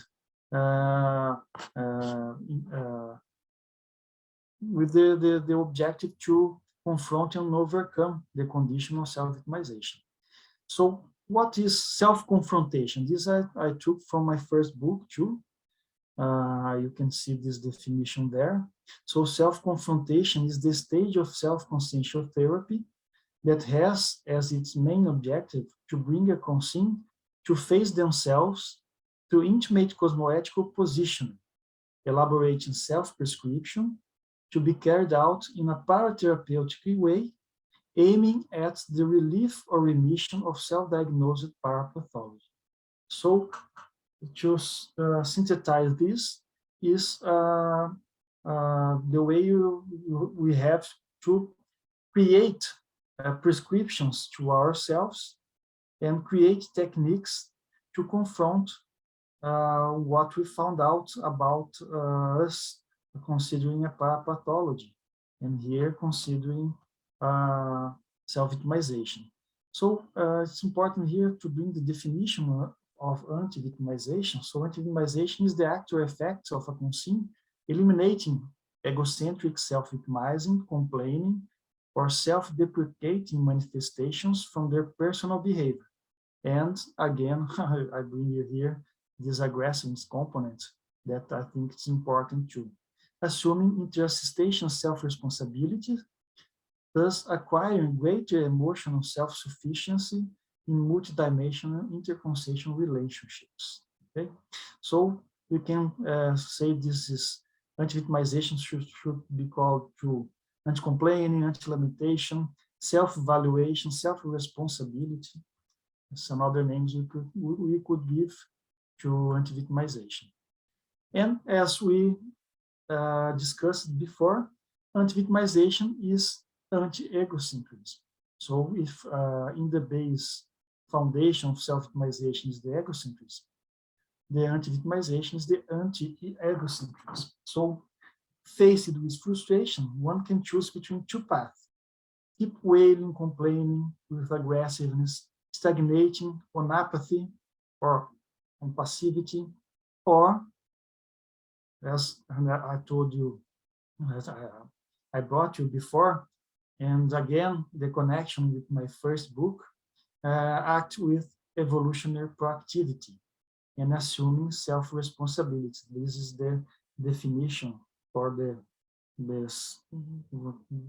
with the objective to confront and overcome the condition of self-victimization. So what is self-confrontation? This I took from my first book too. You can see this definition there. So self-confrontation is the stage of self-consciential therapy that has as its main objective to bring a conscient to face themselves to intimate cosmoethical positioning, elaborating self-prescription to be carried out in a paratherapeutic way, aiming at the relief or remission of self-diagnosed parapathology. So to synthesize this is the way we have to create prescriptions to ourselves and create techniques to confront what we found out about us considering a parapathology, and here considering self-victimization. So it's important here to bring the definition of anti-victimization. So anti-victimization is the actual effect of a conscience eliminating egocentric self-victimizing, complaining, or self-deprecating manifestations from their personal behavior. And again, I bring you here this aggressiveness component that I think is important too. assuming interassistation self-responsibility, thus acquiring greater emotional self-sufficiency in multidimensional interconsciential relationships. Okay, so we can say this is anti-victimization should be called through anti-complaining, anti-lamentation, self-evaluation, self-responsibility. Some other names we could give to anti-victimization. And as we discussed before, anti-victimization is anti-egocentrism. So if in the base foundation of self-victimization is the egocentrism, the anti-victimization is the anti-egocentrism. So faced with frustration, one can choose between two paths: keep wailing, complaining with aggressiveness, stagnating on apathy or on passivity, or, as I told you, as I brought you before, and again, the connection with my first book, act with evolutionary proactivity and assuming self-responsibility. This is the definition for this,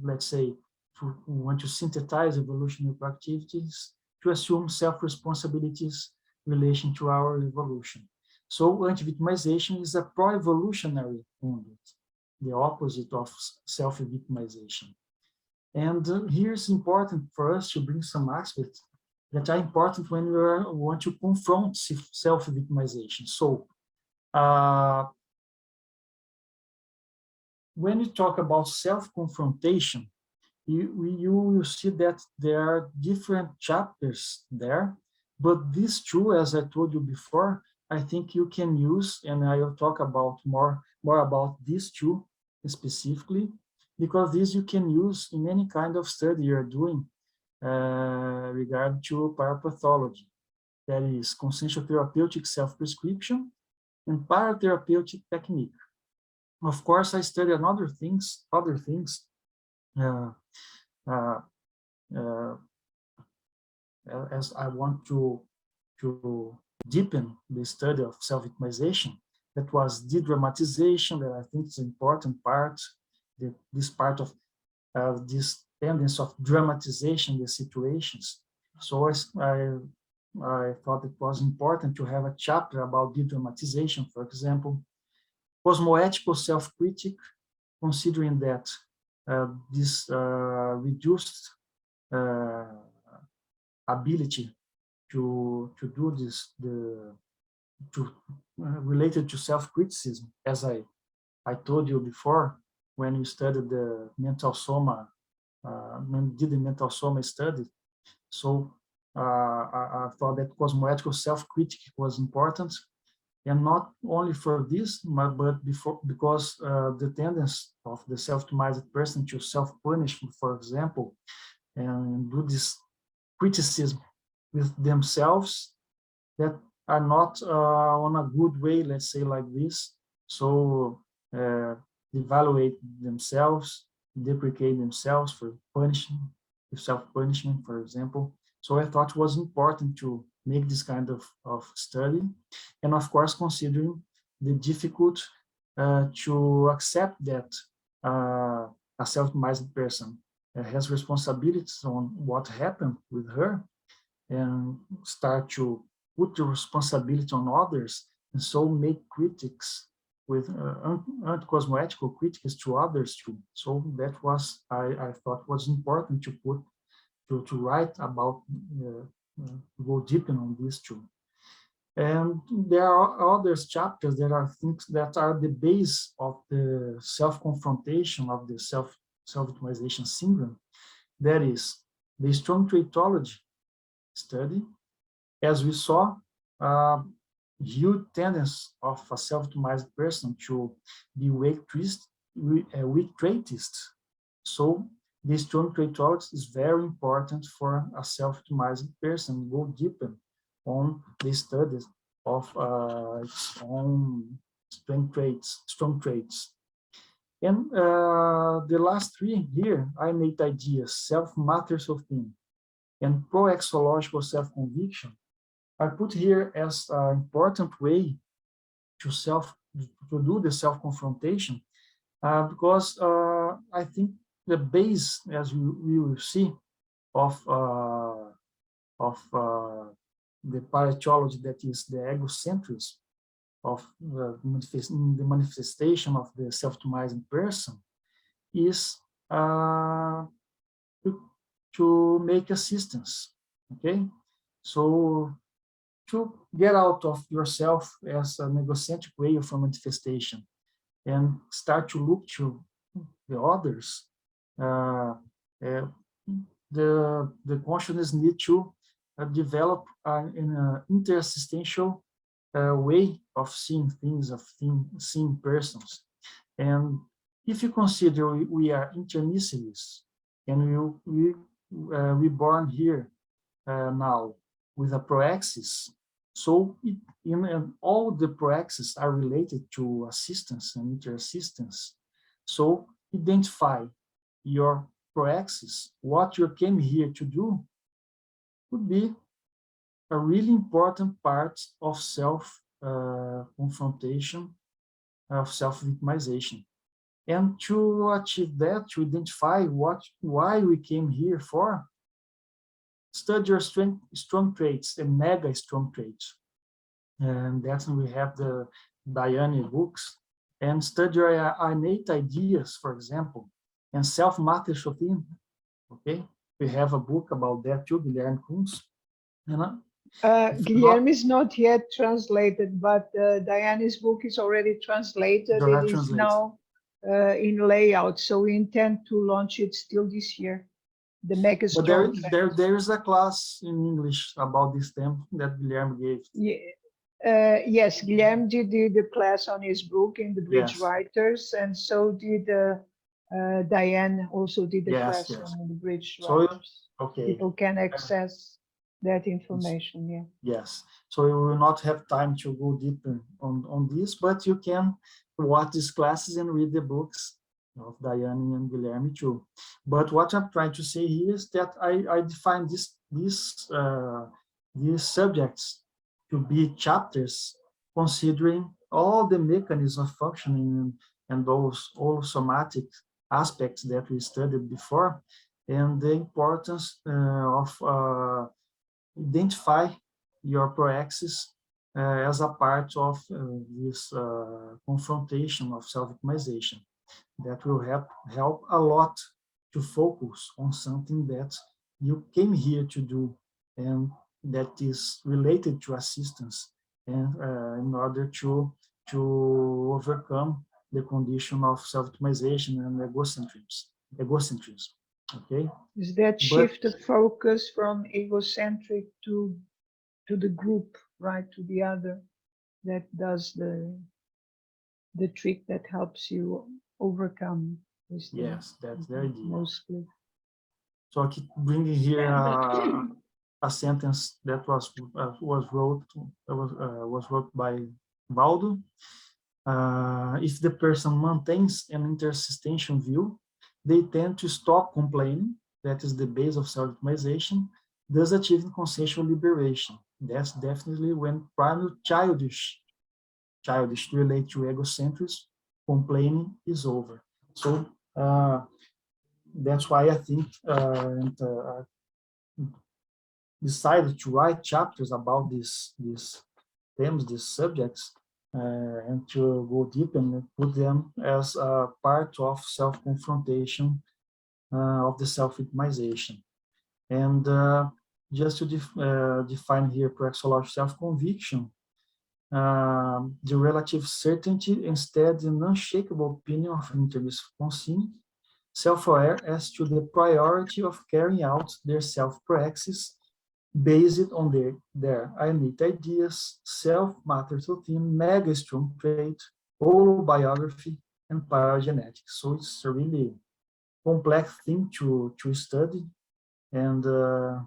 let's say, to want to synthesize evolutionary proactivities, to assume self-responsibilities in relation to our evolution. So anti-victimization is a pro-evolutionary conduct, the opposite of self-victimization. And here it's important for us to bring some aspects that are important when we want to confront self-victimization. So when you talk about self-confrontation, you will see that there are different chapters there, but these two, as I told you before, I think you can use, and I will talk about more about these two specifically, because these you can use in any kind of study you're doing regard to parapathology. That is consensual therapeutic self-prescription and paratherapeutic technique. Of course, I study other things as I want to deepen the study of self-victimization. That was de-dramatization, that I think is an important part, this part of this tendency of dramatization the situations. So I thought it was important to have a chapter about de-dramatization, for example. Cosmoethical self-critic, considering that this reduced ability to do this, related to self-criticism, as I told you before, when we studied the mental soma, when we did the mental soma study. So I thought that cosmoethical self-critic was important, and not only for this, but because the tendency of the self-victimized person to self-punish, for example, and do this criticism with themselves that are not on a good way, let's say like this. So evaluate themselves, deprecate themselves for punishing, self-punishment, for example. So I thought it was important to make this kind of study. And of course, considering the difficult to accept that a self-victimized person has responsibilities on what happened with her, and start to put the responsibility on others, and so make critics with anti-cosmoethical critics to others too. So that was, I thought was important to put, to write about, go deeper on these two. And there are other chapters that are things that are the base of the self-confrontation of the self-victimization syndrome. That is the strong traitology study. As we saw, huge tendency of a self-victimized person to be weak traitist. So the strong traitology is very important for a self-victimized person. Go deeper on the studies of its own strong traits. And the last three here, I made ideas: self-matters of thing and pro-exological self-conviction, are put here as an important way to do the self-confrontation, because I think the base, as we will see, of the paretiology, that is the egocentrism of the manifestation of the self-optimizing person, is to make assistance. Okay, so to get out of yourself as an egocentric way of manifestation and start to look to the others, the consciousness need to develop an intersistential way of seeing things, of seeing persons. And if you consider we are intermissivists, and we born here now with a proaxis, so all the proaxis are related to assistance and interassistance. So identify your proaxis, what you came here to do, would be a really important part of self-confrontation, of self-victimization. And to achieve that, to identify why we came here for, study your strong traits and mega strong traits. And that's when we have the Diane books. And study your innate ideas, for example, and self-mastery routine. Okay, we have a book about that too, Guilherme Kunz. Guilherme is not yet translated, but Diane's book is already translated. It is now in layout, so we intend to launch it still this year. The mega strong. But there is a class in English about this theme that Guilherme gave. Yeah. Yes, Guilherme did the class on his book in the Bridge Writers, and so did Diane also did the class on the Bridge Writers. Okay. People can access that information, yeah. Yes, so you will not have time to go deeper on this, but you can watch these classes and read the books of Diane and Guilherme too. But what I'm trying to say here is that I define these subjects to be chapters, considering all the mechanisms of functioning and those all somatic aspects that we studied before, and the importance of identify your proaxis as a part of this confrontation of self-victimization. That will help a lot to focus on something that you came here to do, and that is related to assistance, and in order to overcome the condition of self-victimization and egocentrism. Okay. Is that shift of focus from egocentric to the group, right, to the other, that does the trick that helps you overcome this? Yes, that's the idea. Mostly. So I keep bringing here a sentence that was wrote by Valdo. If the person maintains an intersistential view, they tend to stop complaining. That is the base of self-optimization, thus achieving consensual liberation. That's definitely when primary childish relate to egocentrism, complaining is over. So that's why I think decided to write chapters about these themes, these subjects, and to go deep and put them as a part of self-confrontation of the self-victimization. And just to define here praxeological self-conviction, the relative certainty, instead an unshakable opinion of intermissive conscience, self-aware as to the priority of carrying out their self-praxis based on their innate ideas, self-matter routine, mega strong trait, holobiography, and paragenetics. So it's a really complex thing to study and to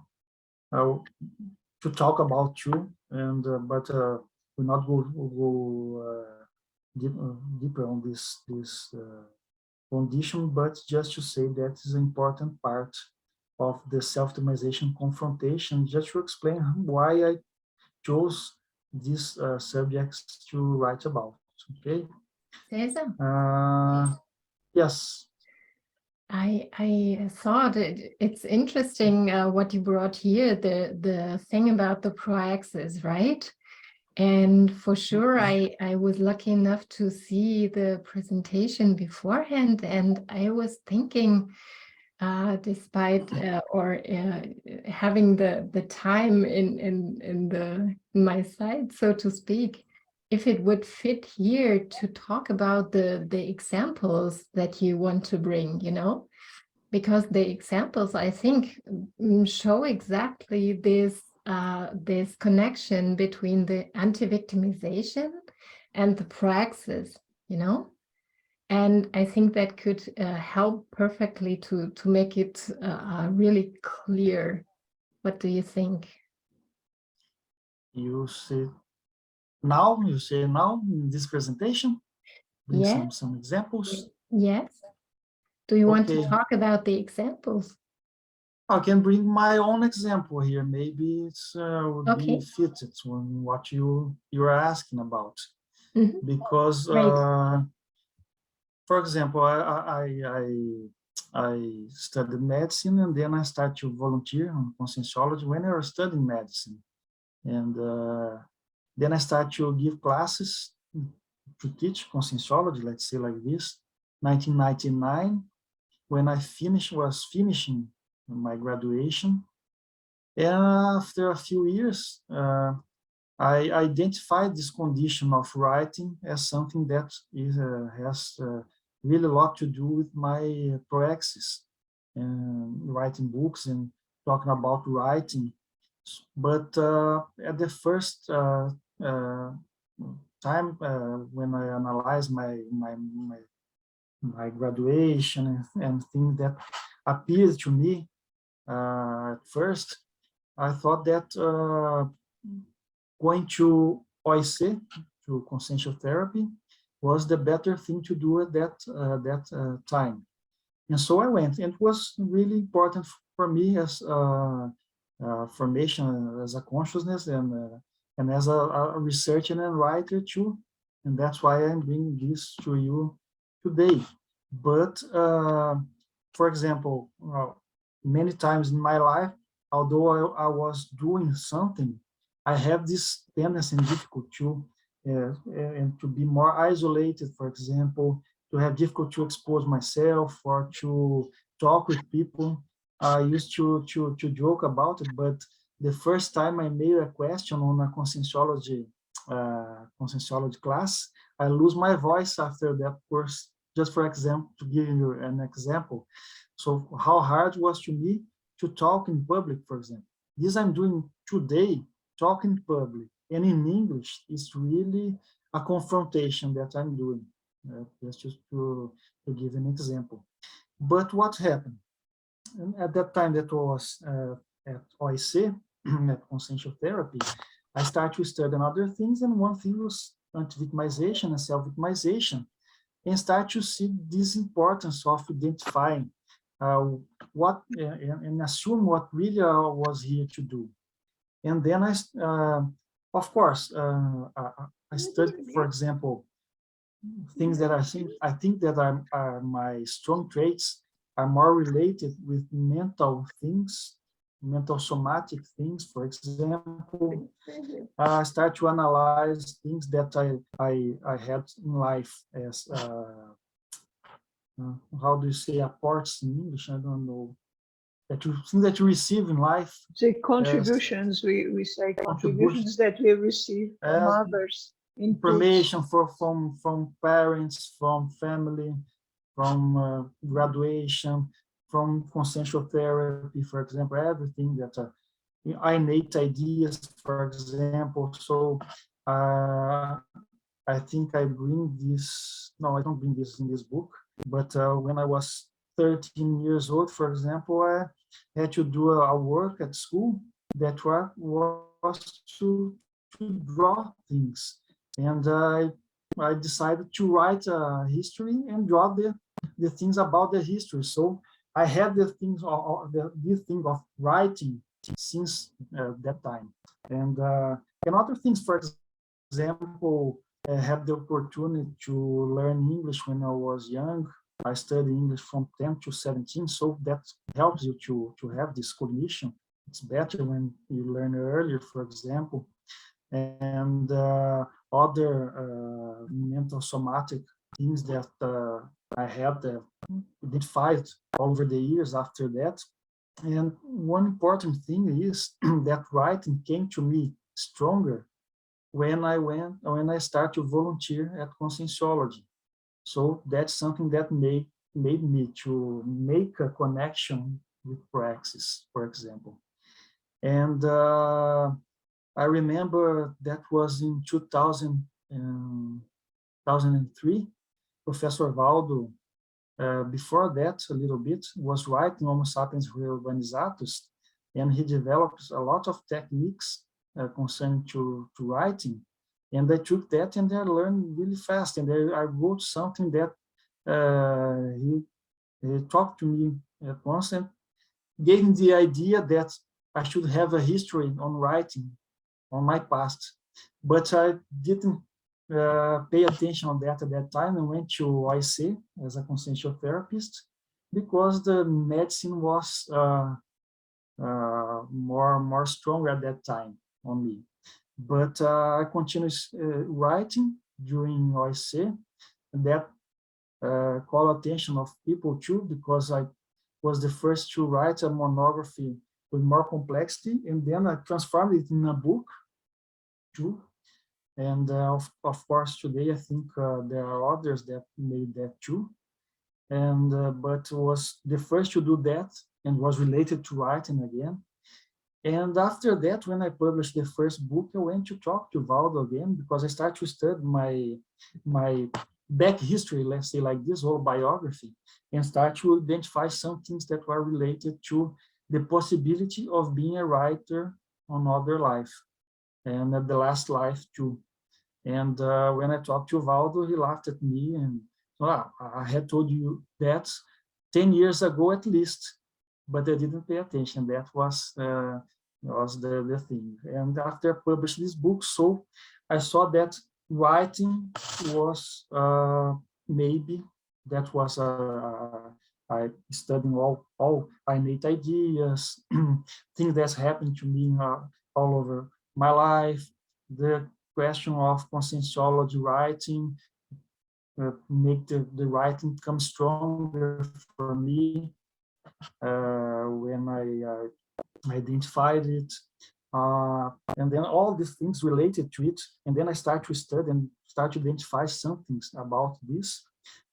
talk about too. And but we'll not go deeper on this condition, but just to say that is an important part of the self-optimization confrontation, just to explain why I chose these subjects to write about. Okay. César? Yes. I thought it's interesting what you brought here, the thing about the pro-access, right? And for sure, I was lucky enough to see the presentation beforehand, and I was thinking, despite having the time in my side, so to speak, if it would fit here to talk about the examples that you want to bring, you know, because the examples, I think, show exactly this connection between the anti-victimization and the praxis, you know. And I think that could help perfectly to make it really clear. What do you think? You say now in this presentation, bring Yeah, some examples. yes. Do you want to Okay, talk about the examples? I can bring my own example here. Maybe it's would be Okay. fitted on what you're asking about, Mhm. because Great. for example, I studied medicine, and then I started to volunteer on conscientiology when I was studying medicine, and then I started to give classes to teach conscientiology, let's say like this. 1999, when I was finishing my graduation, and after a few years, I identified this condition of writing as something that has really a lot to do with my praxis, writing books and talking about writing. But at the first time when I analyzed my graduation and things that appeared to me at first, I thought that going to OIC, to consensual therapy, was the better thing to do at that time. And so I went, and it was really important for me as formation as a consciousness and as a researcher and writer too. And that's why I'm bringing this to you today. But for example, many times in my life, although I was doing something, I have this tendency and difficulty and to be more isolated, for example, to have difficult to expose myself or to talk with people. I used to joke about it, but the first time I made a question on a conscientiology class, I lose my voice after that course. Just for example, to give you an example, so how hard it was to me to talk in public, for example. This I'm doing today, talk in public, and in English, is really a confrontation that I'm doing. That's just to give an example. But what happened? And at that time that was at OIC, at consensual therapy, I started to study other things, and one thing was anti-victimization and self-victimization, and start to see this importance of identifying what and assume what really I was here to do. And then of course, I studied, for example, things that I think that are my strong traits are more related with mental things, mental somatic things. For example, I start to analyze things that I had in life as how do you say apports in English? I don't know. That you things that you receive in life Say as contributions, we say contributions, contributions that we receive from as others, inputs. information from parents, from family, from graduation, from consensual therapy, for example, everything that innate ideas, for example. So I think I bring this, no, I don't bring this in this book, but when I was 13 years old, for example, I had to do a work at school that was to draw things. And I decided to write a history and draw the things about the history. So I had the things, this thing of writing since that time. And other things, for example, I had the opportunity to learn English when I was young. I study English from 10 to 17, so that helps you to have this cognition. It's better when you learn earlier, for example, and other mental somatic things that I had identified over the years after that. And one important thing is that writing came to me stronger when I started to volunteer at Conscienciology. So that's something that made me to make a connection with praxis, for example. And I remember that was in 2003, Professor Valdo, before that a little bit, was writing Homo sapiens reorganizatus, and he developed a lot of techniques concerning to writing. And I took that and I learned really fast. And I wrote something that he talked to me at once and gave me the idea that I should have a history on writing on my past. But I didn't pay attention on that at that time. I went to ISIC as a consciential therapist because the medicine was more stronger at that time on me. But I continued writing during OIC, and that called attention of people too, because I was the first to write a monography with more complexity, and then I transformed it in a book too. And of course, today I think there are others that made that too. And but was the first to do that and was related to writing again. And after that, when I published the first book, I went to talk to Valdo again because I started to study my back history, let's say like this, whole biography, and start to identify some things that were related to the possibility of being a writer on other life and at the last life too. And when I talked to Valdo, he laughed at me and I had told you that 10 years ago at least, but I didn't pay attention. That was the thing. And after I published this book, so I saw that writing was maybe that was I studying all innate ideas, things that's happened to me all over my life, the question of conscienciology writing, make the writing come stronger for me when I identified it, and then all these things related to it, and then I start to study and start to identify some things about this,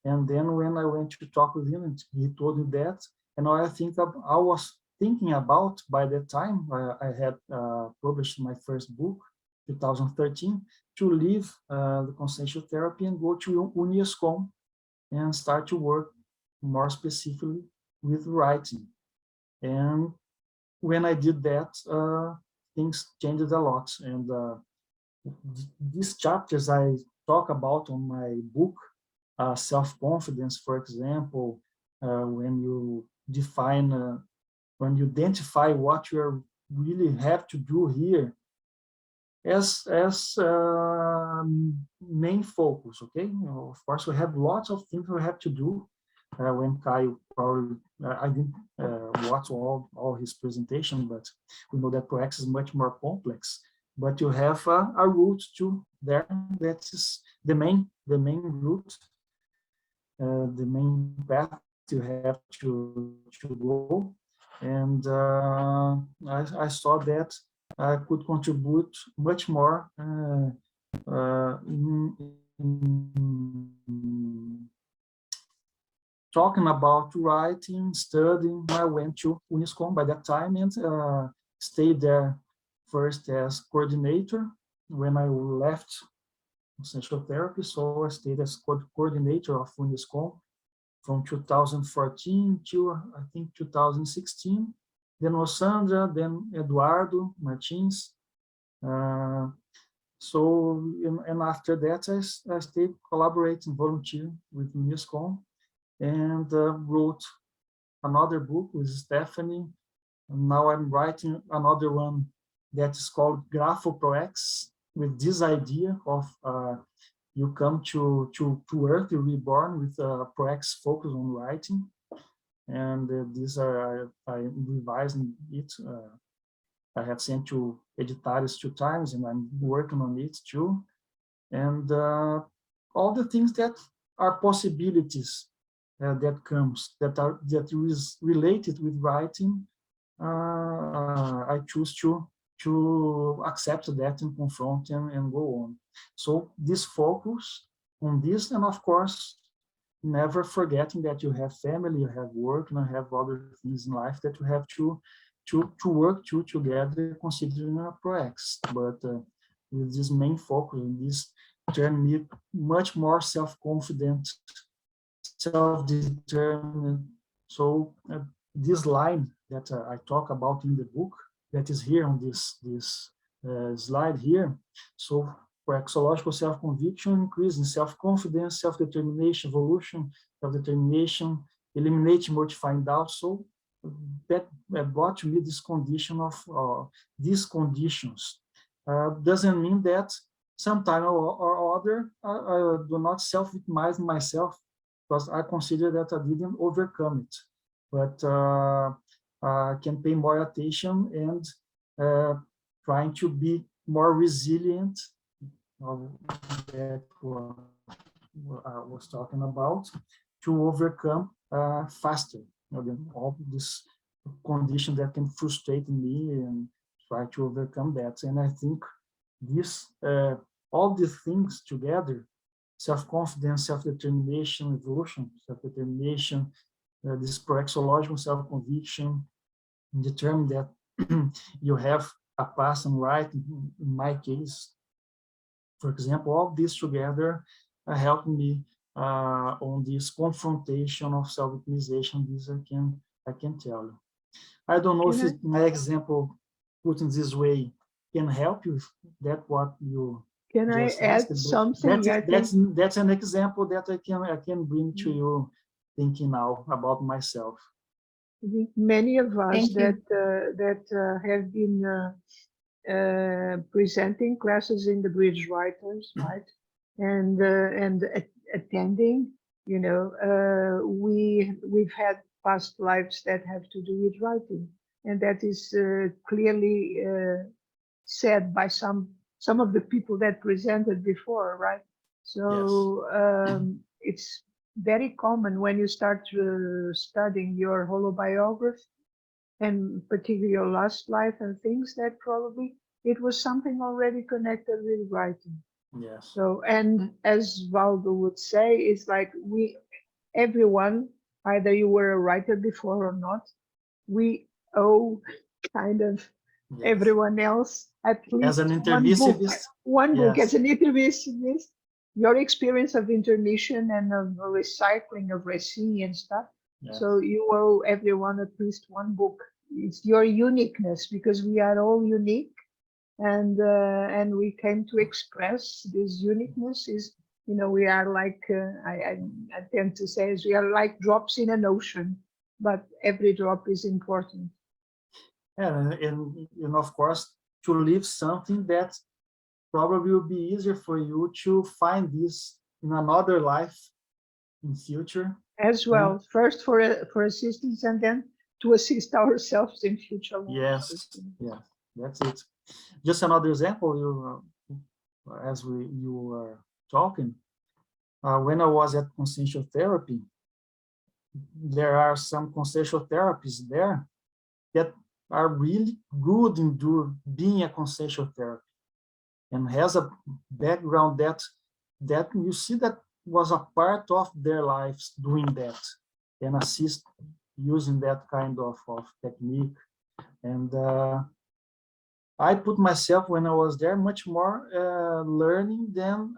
and then when I went to talk with him, and he told me that, and I think I was thinking about by that time I had published my first book, 2013, to leave the consciential therapy and go to UNIESCON and start to work more specifically with writing. And when I did that, things changed a lot. And these chapters I talk about on my book, self-confidence, for example, when you define, when you identify what you really have to do here, as main focus, okay? Of course, we have lots of things we have to do. When Kai probably, I didn't watch all his presentation, but we know that ProX is much more complex. But you have a route to there that is the main route, the main path you have to go. And I saw that I could contribute much more in talking about writing, studying. I went to UNIESCON by that time and stayed there first as coordinator when I left essential therapy. So I stayed as coordinator of UNIESCON from 2014 to I think 2016. Then was Sandra, then Eduardo Martins. And after that, I stayed collaborating, volunteering with UNIESCON, and wrote another book with Stephanie. And now I'm writing another one that is called Grapho ProX, with this idea of you come to Earth, you're reborn with a ProEx focus on writing. And these are, I revising it. I have sent to editores 2 times, and I'm working on it too. And all the things that are possibilities that is related with writing, I choose to accept that and confront and go on. So this focus on this, and of course, never forgetting that you have family, you have work, and you have other things in life that you have to work together, considering a ProEx. But with this main focus, this turned me much more self-confident, self-determined. So this line that I talk about in the book, that is here on this slide here. So for exological self-conviction, increase in self-confidence, self-determination, evolution, self-determination, eliminating mortifying doubt. So that brought to me this condition of these conditions. Doesn't mean that sometime or other I do not self-victimize myself, because I consider that I didn't overcome it. But I can pay more attention and trying to be more resilient. That I was talking about, to overcome faster all this condition that can frustrate me, and try to overcome that. And I think this all these things together, self-confidence, self-determination, evolution, self-determination, this proexological self-conviction, determine that you have a pass and right. In my case, for example, all this together helped me on this confrontation of self-victimization. This I can tell you. I don't know if my example put in this way can help you. That what you can I add something? That's an example that I can bring to you, thinking now about myself. I think many of us that have been presenting classes in the Bridge Writers, right, and attending, you know, we've had past lives that have to do with writing, and that is clearly said by some of the people that presented before, right? So yes. It's very common when you start studying your holobiography, and particularly your last life and things, that probably it was something already connected with writing. Yes. So, and as Valdo would say, it's like everyone, either you were a writer before or not, we owe kind of everyone else at least as an intermissivist. One book as an intermissivist. Your experience of intermission and of recycling of récits and stuff. Yes. So you owe everyone at least one book. It's your uniqueness, because we are all unique, and we came to express this uniqueness. Is, you know, we are like I tend to say is we are like drops in an ocean, but every drop is important. Yeah, and of course, to live something that probably will be easier for you to find this in another life in future. As well, first for assistance, and then to assist ourselves in future. Yes, yeah, that's it. Just another example, as you were talking, when I was at consensual therapy, there are some consensual therapists there that are really good in being a consensual therapist, and has a background that you see that was a part of their lives doing that, and assist using that kind of technique. And I put myself, when I was there, much more learning than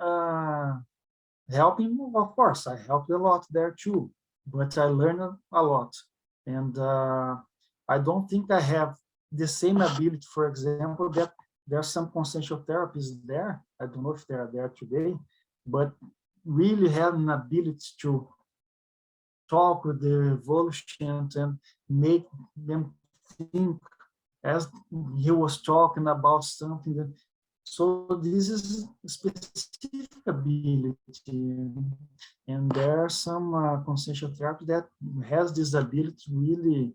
helping. Of course, I helped a lot there too, but I learned a lot. And I don't think I have the same ability, for example, that there are some consensual therapists there. I don't know if they are there today, but really have an ability to talk with the evolution and make them think as he was talking about something. So this is specific ability, and there are some consensual therapy that has this ability to really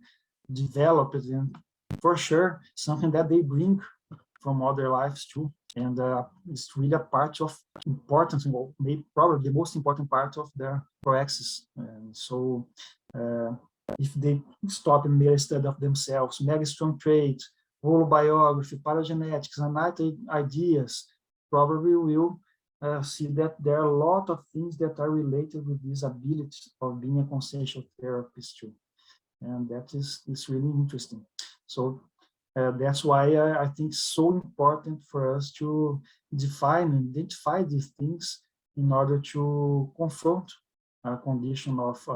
develop it, and for sure something that they bring from other lives too, and it's really a part of important, well, maybe probably the most important part of their praxis. And so if they stop and make a study of themselves, mega strong traits, holobiography, paleogenetics, and ideas, probably will see that there are a lot of things that are related with this ability of being a consensual therapist too. And that is really interesting. So that's why I think it's so important for us to define and identify these things in order to confront a condition of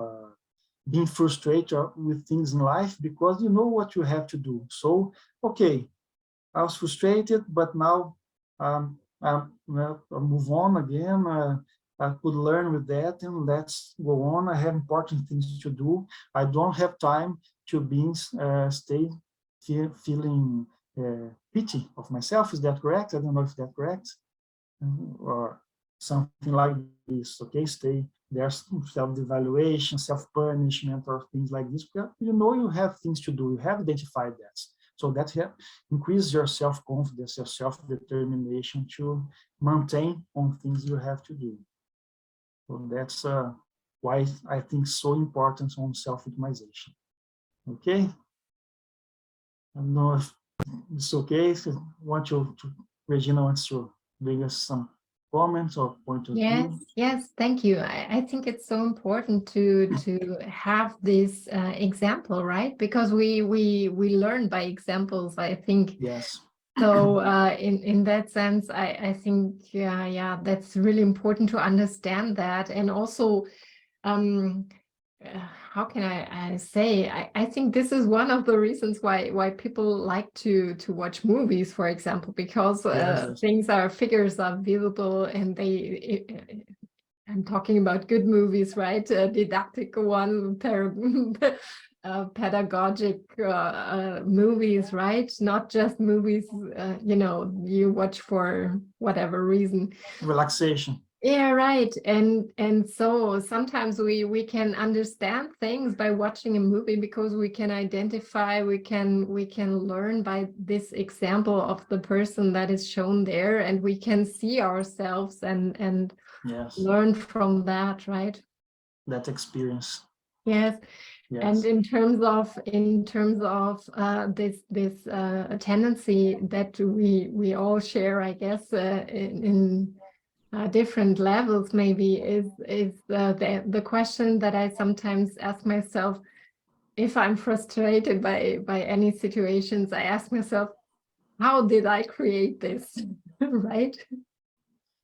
being frustrated with things in life, because you know what you have to do. So, okay, I was frustrated, but now well, I'll move on again. I could learn with that, and let's go on. I have important things to do. I don't have time to stay feeling pity of myself. Is that correct? I don't know if that's correct, or something like this. Okay, stay there's self-evaluation, self-punishment, or things like this. You know you have things to do. You have identified that. So that increases your self-confidence, your self-determination to maintain on things you have to do. So that's why I think so important on self-optimization. Okay? I don't know if it's okay. If you want to Regina wants to bring us some comments or point of view. Yes, thank you. I think it's so important to have this example, right? Because we learn by examples, I think. Yes. So in that sense, I think yeah, that's really important to understand that. And also how can I say, I think this is one of the reasons why people like to watch movies, for example, because Yes. figures are visible, and I'm talking about good movies, right? Didactic one, pedagogic movies, right? Not just movies, you watch for whatever reason. Relaxation. Yeah, right. And so sometimes we can understand things by watching a movie, because we can identify, we can learn by this example of the person that is shown there, and we can see ourselves and yes. learn from that, right? That experience. Yes. Yes. And in terms of this tendency that we all share, I guess, in different levels, maybe is the question that I sometimes ask myself. If I'm frustrated by any situations, I ask myself, how did I create this? Right?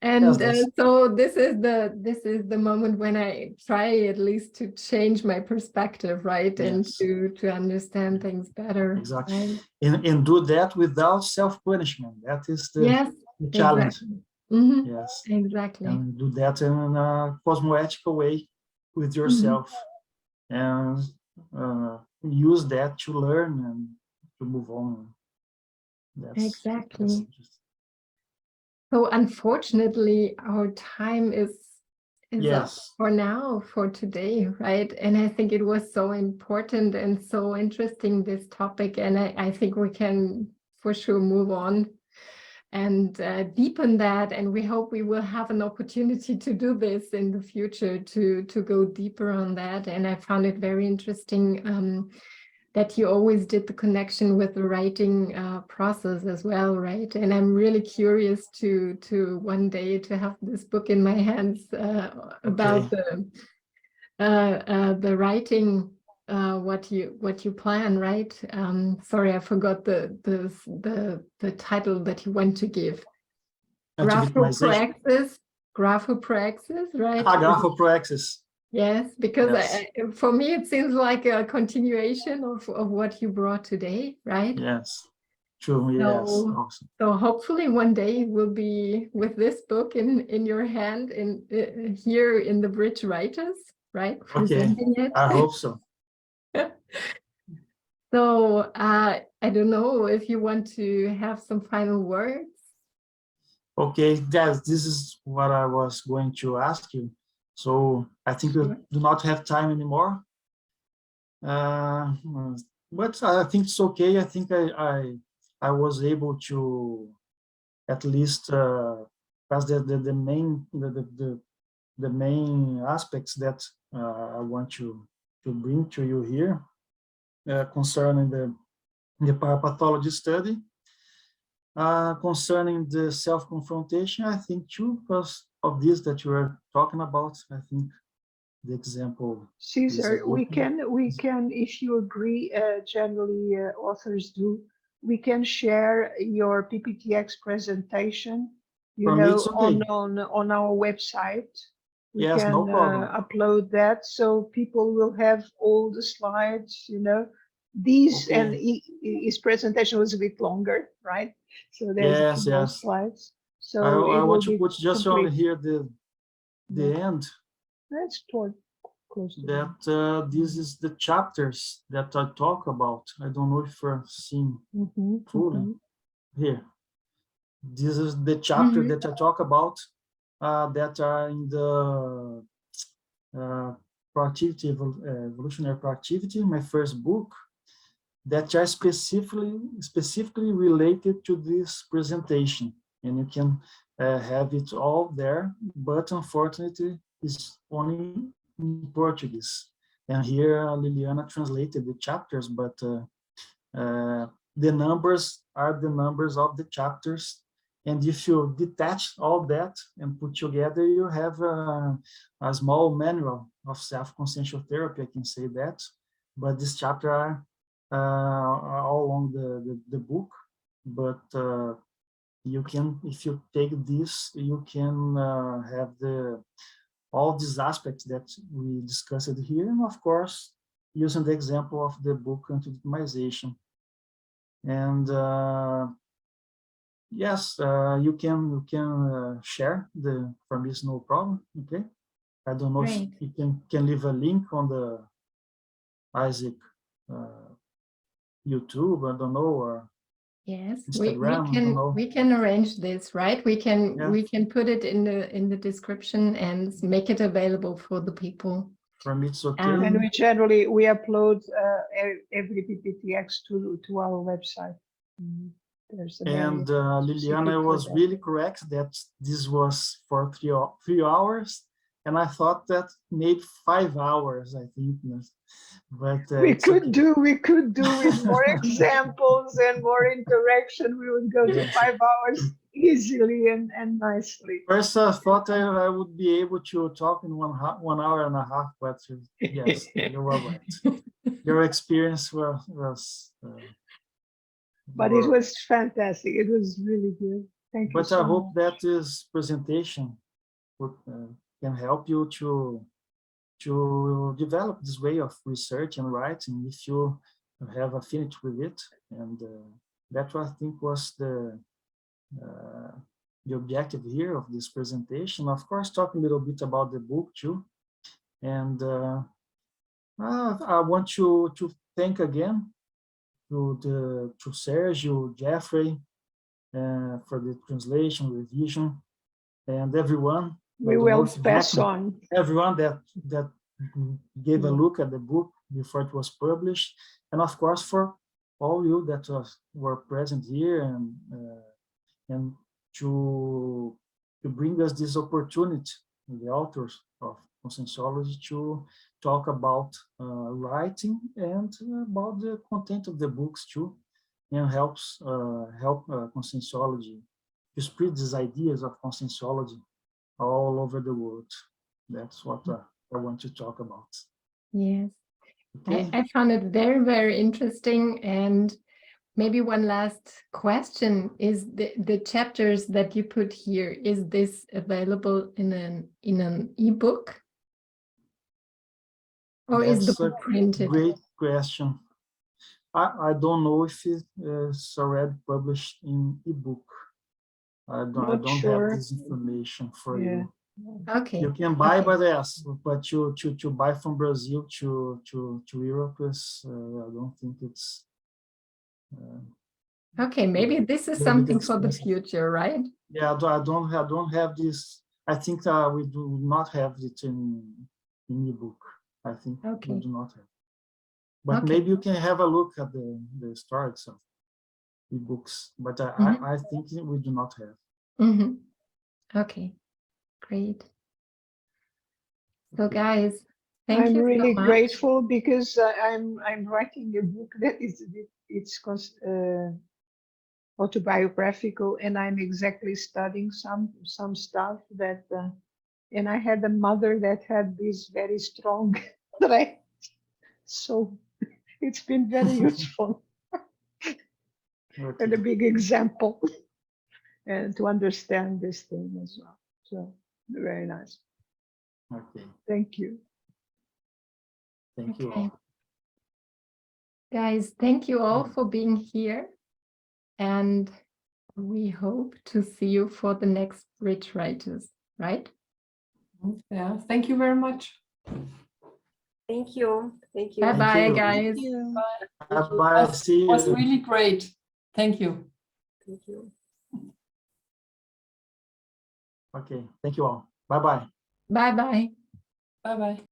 And yes, so this is the moment when I try at least to change my perspective, right? And yes. to understand things better. Exactly. Right? And do that without self-punishment. That is the challenge. Exactly. Mm-hmm. Yes. Exactly. And do that in a cosmoetical way with yourself, and use that to learn and to move on. Exactly. So unfortunately, our time is up for now, for today, right? And I think it was so important and so interesting, this topic, and I think we can for sure move on and deepen that, and we hope we will have an opportunity to do this in the future, to go deeper on that. And I found it very interesting that you always did the connection with the writing process as well, right? And I'm really curious to one day to have this book in my hands about the writing, what you plan, right? Sorry, I forgot the title that you want to give. Graphopraxis, right? Graphopraxis. Yes, because for me, it seems like a continuation of what you brought today, right? Yes, true, so, yes. Awesome. So hopefully one day we'll be with this book in your hand, here in the Bridge Writers, right? Okay, I hope so. So I don't know if you want to have some final words. Okay, guys, this is what I was going to ask you. So I think we do not have time anymore. But I think it's okay. I think I was able to at least pass the main aspects that I want to bring to you here concerning the parapathology study. Concerning the self-confrontation, I think too, because of this that you were talking about, I think the example. Cesar, we can, if you agree, generally authors do, we can share your PPTX presentation, you know, okay. on our website. We Yes, can no problem. upload that so people will have all the slides, you know. These Okay. and his presentation was a bit longer, right? So there's a few more slides. So I want to put just complete. on here the end. That's toward close to that this is the chapters that I talk about. I don't know if you're seeing fully here. This is the chapter that I talk about that are in the evolutionary proactivity, my first book, that are specifically related to this presentation. And you can have it all there, but unfortunately, it's only in Portuguese. And here Liliana translated the chapters, but the numbers are the numbers of the chapters. And if you detach all that and put together, you have a small manual of self-consensual therapy, I can say that. But this chapter are all along the book. But you can, if you take this, you can have all these aspects that we discussed here, and of course, using the example of the book anti-victimization. And yes, you can share for me it's no problem. Okay, I don't know if you can leave a link on the ISIC YouTube. I don't know, or yes, Instagram. we can arrange this, right? We can put it in the description and make it available for the people. For me, it's okay. And we generally upload every PPTX to our website. And Liliana was really correct that this was for 3 hours, and I thought that made 5 hours, I think. But we could do with more examples and more interaction. We would go to 5 hours easily and nicely. First, I thought I would be able to talk in 1 hour and a half, but yes, you were right. Your experience was but it was fantastic. It was really good. Thank you. But I hope that this presentation can help you to develop this way of research and writing if you have affinity with it. And that I think was the objective here of this presentation. Of course, talk a little bit about the book too. And I want to thank again to Sergio, Jeffrey, for the translation, revision, and everyone. We will pass on. Everyone that gave a look at the book before it was published, and of course for all you that were present here and to bring us this opportunity, the authors of conscientiology, to talk about writing and about the content of the books too, and help conscientiology to spread these ideas of conscientiology all over the world. That's what I want to talk about. Yes, okay. I found it very, very interesting. And maybe one last question is the chapters that you put here, is this available in an ebook? Or is the book printed? Great question. I don't know if it's already published in ebook. I don't have this information for you. Okay. You can buy, but yes, but to buy from Brazil to Europe is I don't think it's Okay, maybe this is Maybe something that's for the expensive. future, right? Yeah, I don't have this. I think we do not have it in ebook. I think we Okay. do not have. But Okay. maybe you can have a look at the storage of ebooks. But Mhm. I think we do not have. Mhm. Okay, great. So Okay. guys, thank I'm you so really much. grateful because I'm writing a book that it's autobiographical, and I'm exactly studying some stuff that and I had a mother that had this very strong trait, so it's been very useful Okay. and a big example and to understand this thing as well. So very nice. Okay. Thank you. Thank you Okay. all. Guys, thank you all Mm. for being here. And we hope to see you for the next Bridge Writers, right? Yeah, thank you very much. Thank you. Thank you. Bye-bye, you. guys. Bye. See Was you. really great. Thank you. Thank you. Okay. Thank you all. Bye bye. Bye-bye. Bye bye.